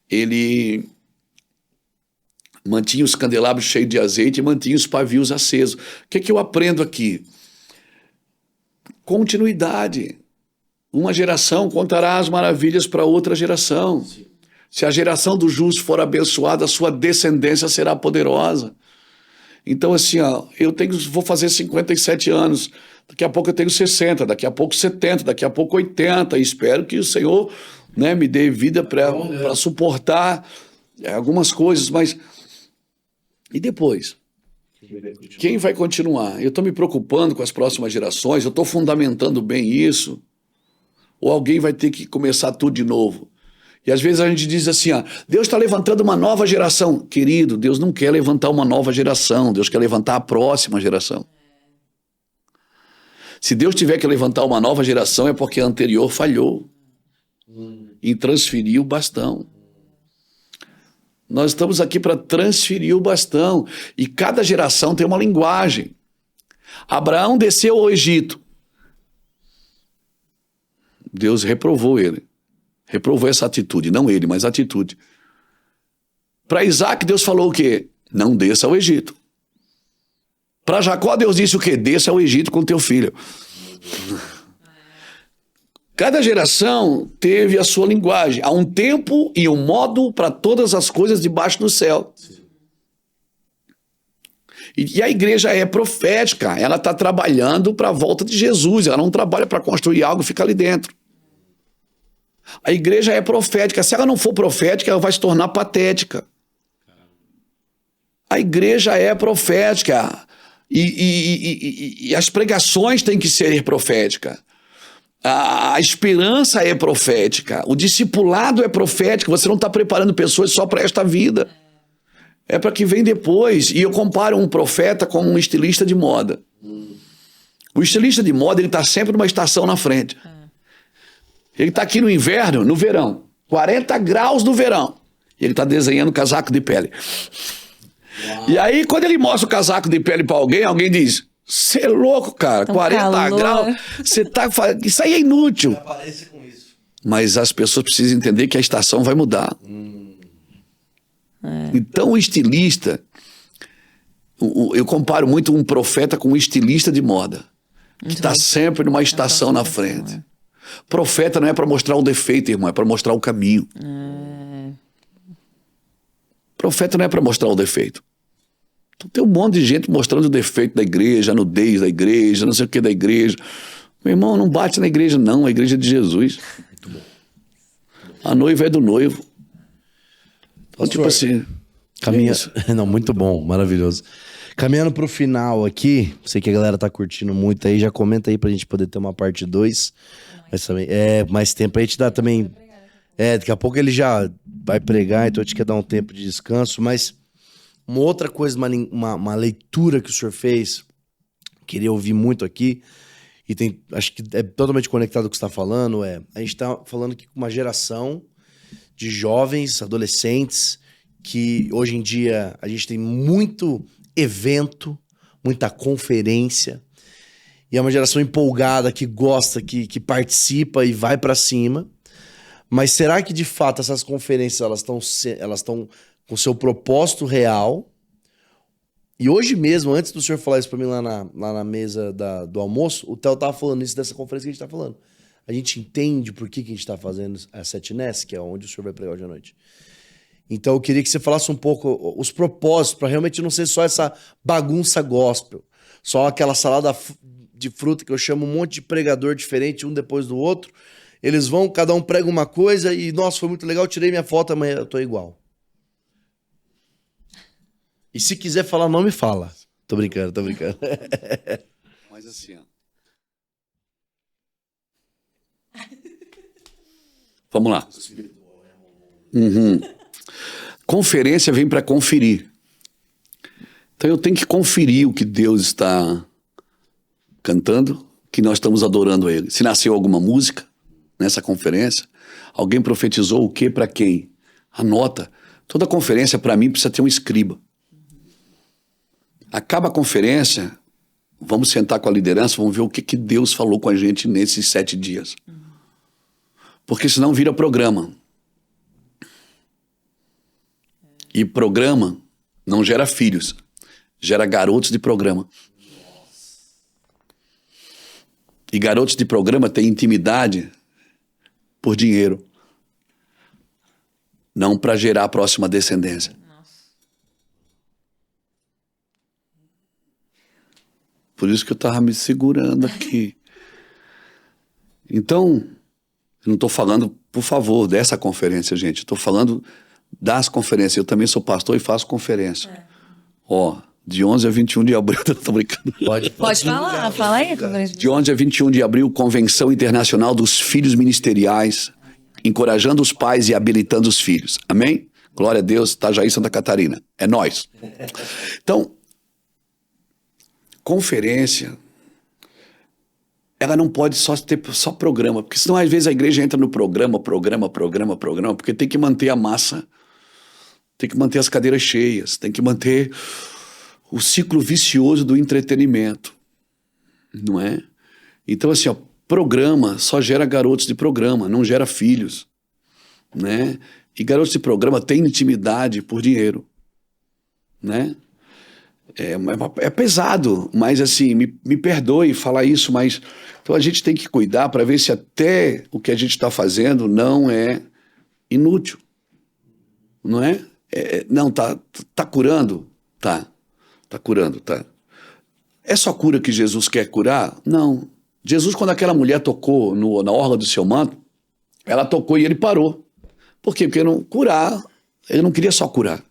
Ele mantinha os candelabros cheios de azeite e mantinha os pavios acesos. O que eu aprendo aqui? Continuidade. Uma geração contará as maravilhas para outra geração. Se a geração do justo for abençoada, a sua descendência será poderosa. Então, assim, vou fazer 57 anos, daqui a pouco eu tenho 60, daqui a pouco 70, daqui a pouco 80, e espero que o Senhor, né, me dê vida para suportar algumas coisas, mas... E depois? Quem vai continuar? Eu estou me preocupando com as próximas gerações, eu estou fundamentando bem isso, ou alguém vai ter que começar tudo de novo? E às vezes a gente diz assim, Deus está levantando uma nova geração. Querido, Deus não quer levantar uma nova geração, Deus quer levantar a próxima geração. Se Deus tiver que levantar uma nova geração é porque a anterior falhou em transferir o bastão. Nós estamos aqui para transferir o bastão e cada geração tem uma linguagem. Abraão desceu ao Egito. Deus reprovou ele. Reprovou essa atitude, não ele, mas a atitude. Para Isaac, Deus falou o quê? Não desça ao Egito. Para Jacó, Deus disse o quê? Desça ao Egito com teu filho. Cada geração teve a sua linguagem. Há um tempo e um modo para todas as coisas debaixo do céu. E a igreja é profética. Ela está trabalhando para a volta de Jesus. Ela não trabalha para construir algo e ficar ali dentro. A igreja é profética. Se ela não for profética, ela vai se tornar patética. A igreja é profética. E as pregações têm que ser proféticas. A esperança é profética. O discipulado é profético. Você não está preparando pessoas só para esta vida. É para que vem depois. E eu comparo um profeta com um estilista de moda. O estilista de moda, ele está sempre numa estação na frente. Ele está aqui no inverno, no verão. 40 graus no verão. E ele está desenhando casaco de pele. Uau. E aí, quando ele mostra o casaco de pele para alguém, alguém diz, você é louco, cara, 40 calor. graus, você tá... Isso aí é inútil. Com isso. Mas as pessoas precisam entender que a estação vai mudar. Então, o estilista... Eu comparo muito um profeta com um estilista de moda. Que está sempre numa estação na frente. Profeta não é para mostrar o defeito, irmão, é para mostrar o caminho. Profeta não é para mostrar o defeito. Então, tem um monte de gente mostrando o defeito da igreja, a nudez da igreja, não sei o que da igreja. Meu irmão, não bate na igreja não, a igreja é de Jesus. Muito bom. A noiva é do noivo. Então, tipo assim... Não, muito bom, maravilhoso. Caminhando pro final aqui, sei que a galera tá curtindo muito aí, já comenta aí pra gente poder ter uma parte 2. Mas também, mais tempo pra gente dar também. Daqui a pouco ele já vai pregar, então a gente quer dar um tempo de descanso. Mas uma outra coisa, uma leitura que o senhor fez, queria ouvir muito aqui, e acho que é totalmente conectado com o que você tá falando, a gente tá falando aqui com uma geração de jovens, adolescentes, que hoje em dia a gente tem muito evento, muita conferência, e é uma geração empolgada, que gosta, que participa e vai pra cima. Mas será que de fato essas conferências elas estão com seu propósito real? E hoje mesmo, antes do senhor falar isso pra mim lá na mesa do almoço, o Theo tava falando isso dessa conferência que a gente tá falando. A gente entende por que a gente tá fazendo a Setness, que é onde o senhor vai pregar hoje à noite. Então eu queria que você falasse um pouco os propósitos, para realmente não ser só essa bagunça gospel, só aquela salada de fruta que eu chamo um monte de pregador diferente, um depois do outro. Eles vão, cada um prega uma coisa e, nossa, foi muito legal, tirei minha foto, amanhã eu tô igual. E se quiser falar nome, fala. Tô brincando. Mas assim, ó. Vamos lá. Conferência vem para conferir. Então eu tenho que conferir o que Deus está cantando, que nós estamos adorando a Ele. Se nasceu alguma música nessa conferência, alguém profetizou o que para quem? Anota. Toda conferência, para mim, precisa ter um escriba. Acaba a conferência, vamos sentar com a liderança, vamos ver o que Deus falou com a gente nesses 7 dias. Porque senão vira programa. E programa não gera filhos, gera garotos de programa. E garotos de programa têm intimidade por dinheiro, não para gerar a próxima descendência. Por isso que eu estava me segurando aqui. Então, eu não estou falando, por favor, dessa conferência, gente. Estou falando das conferências. Eu também sou pastor e faço conferência. De 11 a 21 de abril, tô brincando. Pode falar, fala aí. De 11 a 21 de abril, Convenção Internacional dos Filhos Ministeriais, encorajando os pais e habilitando os filhos. Amém? Glória a Deus, Itajaí, Santa Catarina. É nós. Então, conferência, ela não pode só ter só programa, porque senão às vezes a igreja entra no programa, porque tem que manter a massa, tem que manter as cadeiras cheias, tem que manter o ciclo vicioso do entretenimento, não é? Então assim, programa só gera garotos de programa, não gera filhos, né? E garotos de programa têm intimidade por dinheiro, né? É pesado, mas assim, me perdoe falar isso, mas então a gente tem que cuidar para ver se até o que a gente está fazendo não é inútil, não é? Não, tá curando? Tá curando, tá. É só cura que Jesus quer curar? Não. Jesus, quando aquela mulher tocou na orla do seu manto, ela tocou e ele parou. Por quê? Porque ele não queria só curar.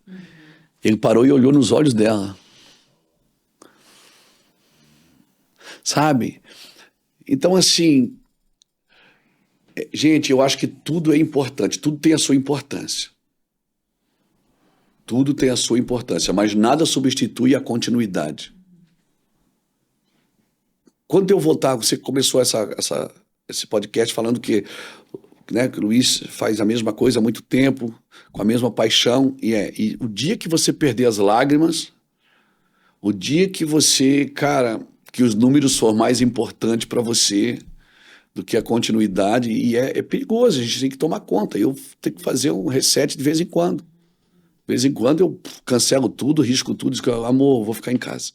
Ele parou e olhou nos olhos dela. Sabe? Então, assim, gente, eu acho que tudo é importante, tudo tem a sua importância. Tudo tem a sua importância, mas nada substitui a continuidade. Quando eu voltar, você começou esse podcast falando que né, que o Luiz faz a mesma coisa há muito tempo, com a mesma paixão, e o dia que você perder as lágrimas, o dia que você, cara, que os números for mais importantes para você do que a continuidade, e é perigoso, a gente tem que tomar conta. Eu tenho que fazer um reset de vez em quando. De vez em quando eu cancelo tudo, risco tudo, digo, amor, vou ficar em casa.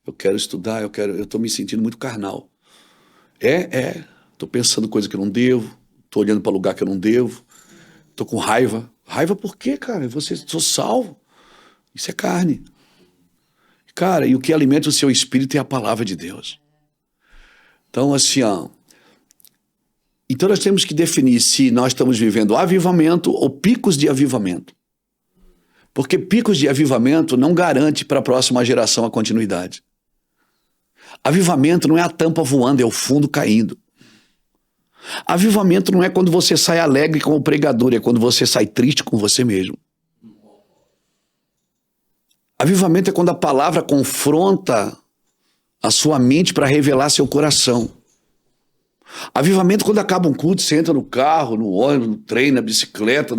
Eu quero estudar, eu tô me sentindo muito carnal. Tô pensando coisa que eu não devo, tô olhando para lugar que eu não devo, tô com raiva. Raiva por quê, cara? Sou salvo. Isso é carne. Cara, e o que alimenta o seu espírito é a palavra de Deus. Então, assim, então nós temos que definir se nós estamos vivendo avivamento ou picos de avivamento. Porque picos de avivamento não garante para a próxima geração a continuidade. Avivamento não é a tampa voando, é o fundo caindo. Avivamento não é quando você sai alegre com o pregador, é quando você sai triste com você mesmo. Avivamento é quando a palavra confronta a sua mente para revelar seu coração. Avivamento é quando acaba um culto, você entra no carro, no ônibus, no trem, na bicicleta.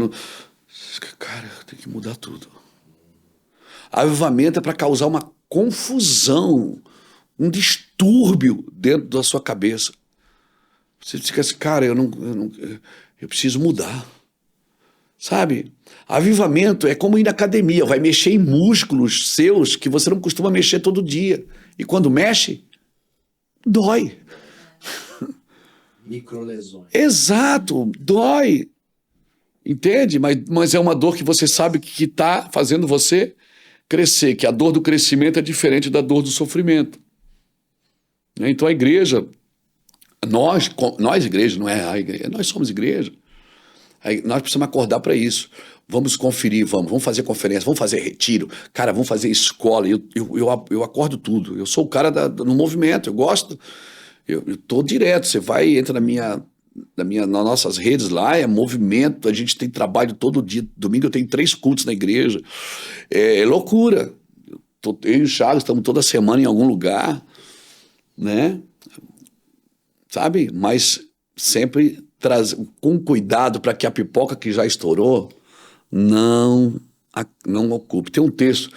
Cara, tem que mudar tudo. Avivamento é para causar uma confusão, um distúrbio dentro da sua cabeça. Você fica assim, cara, eu preciso mudar. Sabe? Avivamento é como ir na academia, vai mexer em músculos seus que você não costuma mexer todo dia. E quando mexe, dói. Microlesões. Exato, dói. Entende? Mas é uma dor que você sabe que está fazendo você crescer, que a dor do crescimento é diferente da dor do sofrimento. Então a igreja, nós igreja, não é a igreja, nós somos igreja. Nós precisamos acordar para isso. Vamos conferir, vamos fazer conferência, vamos fazer retiro, cara, vamos fazer escola. Eu acordo tudo. Eu sou o cara no movimento, eu gosto. Eu tô direto. Você vai, entra nas nossas redes lá, é movimento. A gente tem trabalho todo dia. Domingo eu tenho 3 cultos na igreja. É loucura. Eu e o Charles estamos toda semana em algum lugar, né? Sabe? Mas sempre com cuidado para que a pipoca que já estourou não ocupe. Tem um texto,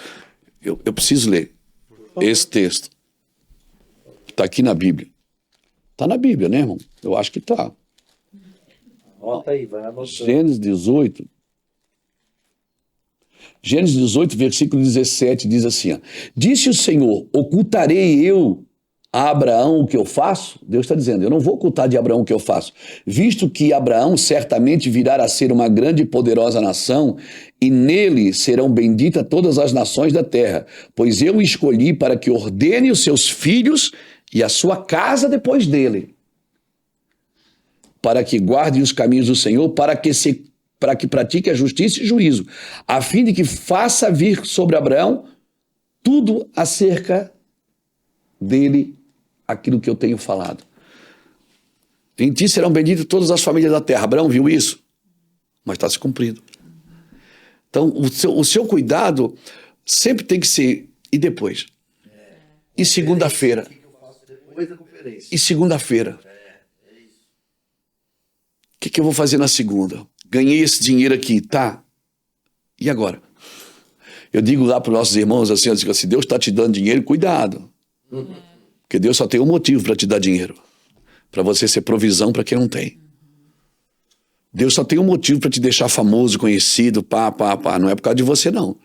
eu preciso ler esse texto. Está aqui na Bíblia. Está na Bíblia, né, irmão? Eu acho que está. Anota aí, vai anotando. Gênesis 18. Gênesis 18, versículo 17, diz assim, disse o Senhor, ocultarei eu a Abraão o que eu faço? Deus está dizendo, eu não vou ocultar de Abraão o que eu faço, visto que Abraão certamente virá a ser uma grande e poderosa nação, e nele serão benditas todas as nações da terra, pois eu o escolhi para que ordene os seus filhos e a sua casa depois dele, para que guarde os caminhos do Senhor, para que pratique a justiça e juízo, a fim de que faça vir sobre Abraão tudo acerca dele, aquilo que eu tenho falado. Em ti serão benditas todas as famílias da terra. Abraão viu isso, mas está se cumprindo. Então, o seu cuidado sempre tem que ser, e depois? E segunda-feira? E segunda-feira? O que eu vou fazer na segunda? Ganhei esse dinheiro aqui, tá? E agora? Eu digo lá para os nossos irmãos assim, se Deus está te dando dinheiro, cuidado. Porque Deus só tem um motivo para te dar dinheiro. Para você ser provisão para quem não tem. Deus só tem um motivo para te deixar famoso, conhecido, pá. Não é por causa de você, não.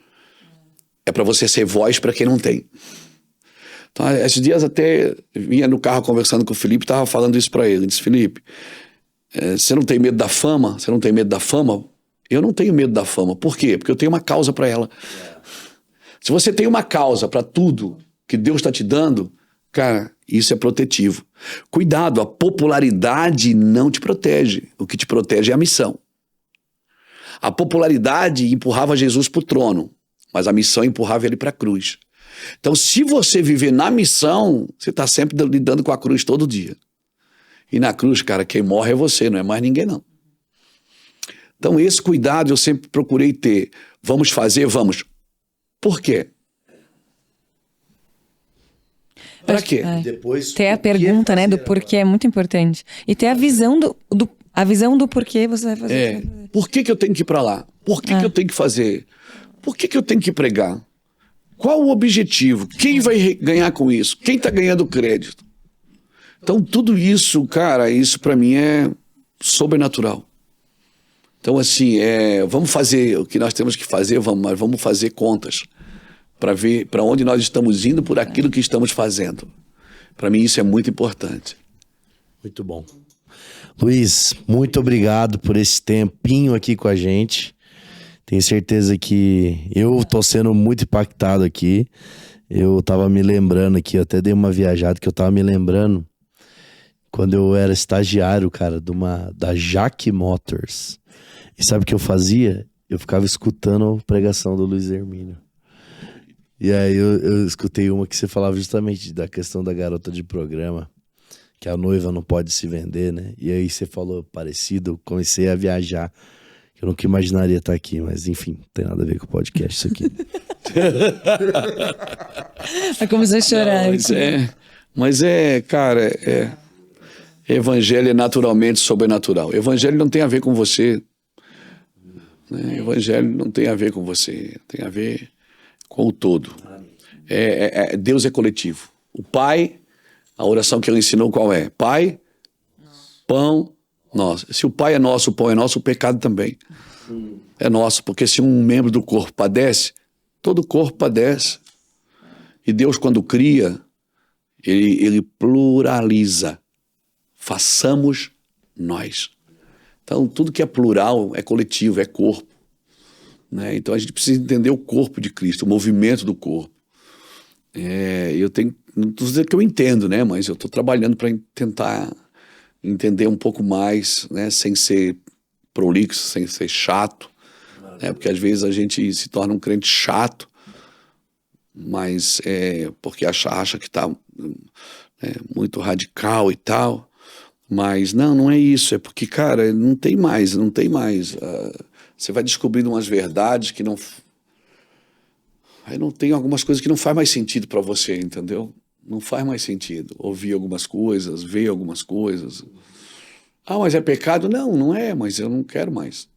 É para você ser voz para quem não tem. Então, esses dias até vinha no carro conversando com o Felipe, estava falando isso para ele. Ele disse, Felipe, você não tem medo da fama? Você não tem medo da fama? Eu não tenho medo da fama. Por quê? Porque eu tenho uma causa para ela. Se você tem uma causa para tudo que Deus está te dando, cara, isso é protetivo. Cuidado, a popularidade não te protege. O que te protege é a missão. A popularidade empurrava Jesus para o trono, mas a missão empurrava ele para a cruz. Então, se você viver na missão, você está sempre lidando com a cruz todo dia. E na cruz, cara, quem morre é você, não é mais ninguém, não. Então, esse cuidado eu sempre procurei ter. Vamos fazer? Vamos. Por quê? Para quê? Depois, ter a pergunta, né, do porquê é muito importante. E ter a visão A visão do porquê você vai fazer. É, por que eu tenho que ir para lá? Por que eu tenho que fazer? Por que eu tenho que pregar? Qual o objetivo? Quem vai ganhar com isso? Quem está ganhando crédito? Então, tudo isso, cara, isso para mim é sobrenatural. Então, assim, vamos fazer o que nós temos que fazer, mas vamos fazer contas para ver para onde nós estamos indo por aquilo que estamos fazendo. Para mim, isso é muito importante. Muito bom. Luiz, muito obrigado por esse tempinho aqui com a gente. Tenho certeza que eu tô sendo muito impactado aqui. Eu tava me lembrando aqui, eu até dei uma viajada que eu tava me lembrando quando eu era estagiário, cara, da Jaque Motors. E sabe o que eu fazia? Eu ficava escutando a pregação do Luiz Hermínio. E aí eu escutei uma que você falava justamente da questão da garota de programa, que a noiva não pode se vender, né? E aí você falou parecido, eu comecei a viajar. Eu nunca imaginaria estar aqui, mas enfim, não tem nada a ver com o podcast isso aqui. Começou a chorar. Não, mas cara, evangelho é naturalmente sobrenatural. Evangelho não tem a ver com você. Né? Evangelho não tem a ver com você, tem a ver com o todo. Deus é coletivo. O Pai, a oração que ele ensinou qual é? Pai, pão, nosso. Se o Pai é nosso, o pão é nosso, o pecado também é nosso. Porque se um membro do corpo padece, todo o corpo padece. E Deus, quando cria, ele pluraliza. Façamos nós. Então, tudo que é plural é coletivo, é corpo. Né? Então, a gente precisa entender o corpo de Cristo, o movimento do corpo. Não estou dizendo que eu entendo, né? Mas eu estou trabalhando para tentar entender um pouco mais, né? Sem ser prolixo, sem ser chato. Né? Porque às vezes a gente se torna um crente chato, mas porque acha que está muito radical e tal. Mas não é isso, é porque, cara, não tem mais. Você vai descobrindo umas verdades que não... Aí não tem algumas coisas que não faz mais sentido para você, entendeu? Não faz mais sentido ouvir algumas coisas, ver algumas coisas. Ah, mas é pecado? Não é, mas eu não quero mais.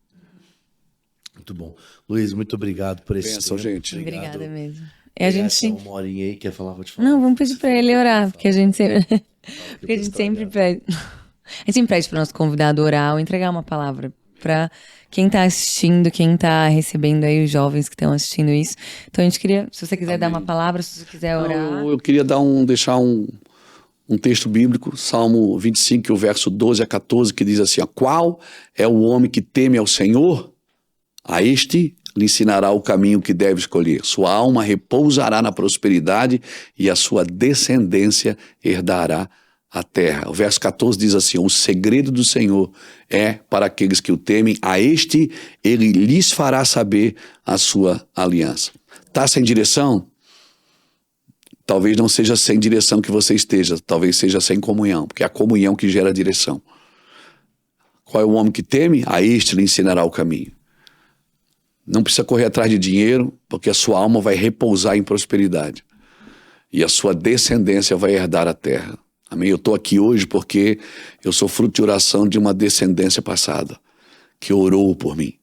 Muito bom. Luiz, muito obrigado por esse Benção, tempo. gente. Obrigada mesmo. E a gente sim. Uma horinha aí, quer falar? Pode falar. Não, vamos pedir pra ele orar, porque a gente sempre... porque a gente sempre pede... A gente sempre pede pro nosso convidado orar ou entregar uma palavra pra quem tá assistindo, quem tá recebendo aí, os jovens que estão assistindo isso. Então a gente queria, se você quiser dar uma palavra, se você quiser orar... Eu queria deixar um texto bíblico, Salmo 25, o verso 12 a 14, que diz assim, qual é o homem que teme ao Senhor? A este lhe ensinará o caminho que deve escolher. Sua alma repousará na prosperidade e a sua descendência herdará a terra. O verso 14 diz assim, o segredo do Senhor é para aqueles que o temem, a este ele lhes fará saber a sua aliança. Está sem direção? Talvez não seja sem direção que você esteja, talvez seja sem comunhão, porque é a comunhão que gera a direção. Qual é o homem que teme? A este lhe ensinará o caminho. Não precisa correr atrás de dinheiro, porque a sua alma vai repousar em prosperidade. E a sua descendência vai herdar a terra. Amém? Eu estou aqui hoje porque eu sou fruto de oração de uma descendência passada, que orou por mim,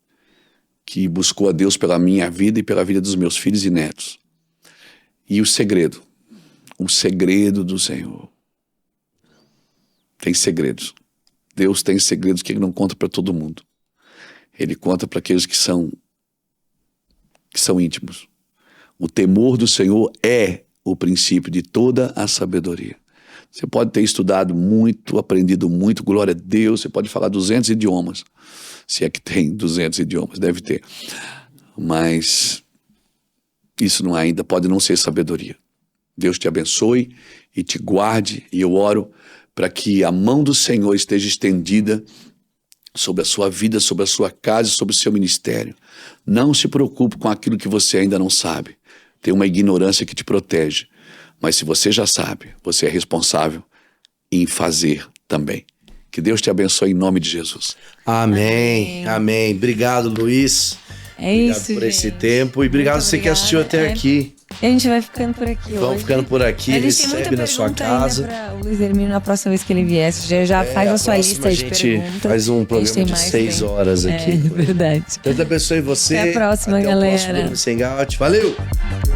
que buscou a Deus pela minha vida e pela vida dos meus filhos e netos. E o segredo do Senhor. Tem segredos. Deus tem segredos que ele não conta para todo mundo. Ele conta para aqueles que são íntimos. O temor do Senhor é o princípio de toda a sabedoria. Você pode ter estudado muito, aprendido muito, glória a Deus, você pode falar 200 idiomas, se é que tem 200 idiomas, deve ter. Mas isso ainda pode não ser sabedoria. Deus te abençoe e te guarde, e eu oro para que a mão do Senhor esteja estendida sobre a sua vida, sobre a sua casa, sobre o seu ministério. Não se preocupe com aquilo que você ainda não sabe. Tem uma ignorância que te protege. Mas se você já sabe, você é responsável em fazer também. Que Deus te abençoe em nome de Jesus. Amém. Obrigado, Luiz. Obrigado por esse tempo. E obrigado você que assistiu até aqui. E a gente vai ficando por aqui hoje. Vamos ficando por aqui, A gente tem muita recebe na sua pergunta ainda casa. pra o Luiz Hermínio na próxima vez que ele viesse. Já faz a sua próxima lista a de gente perguntas. faz um A gente programa tem de mais 6 tempo. horas aqui. É verdade. Deus abençoe você. Até a próxima, Até galera. o próximo Sem Hangout. Valeu!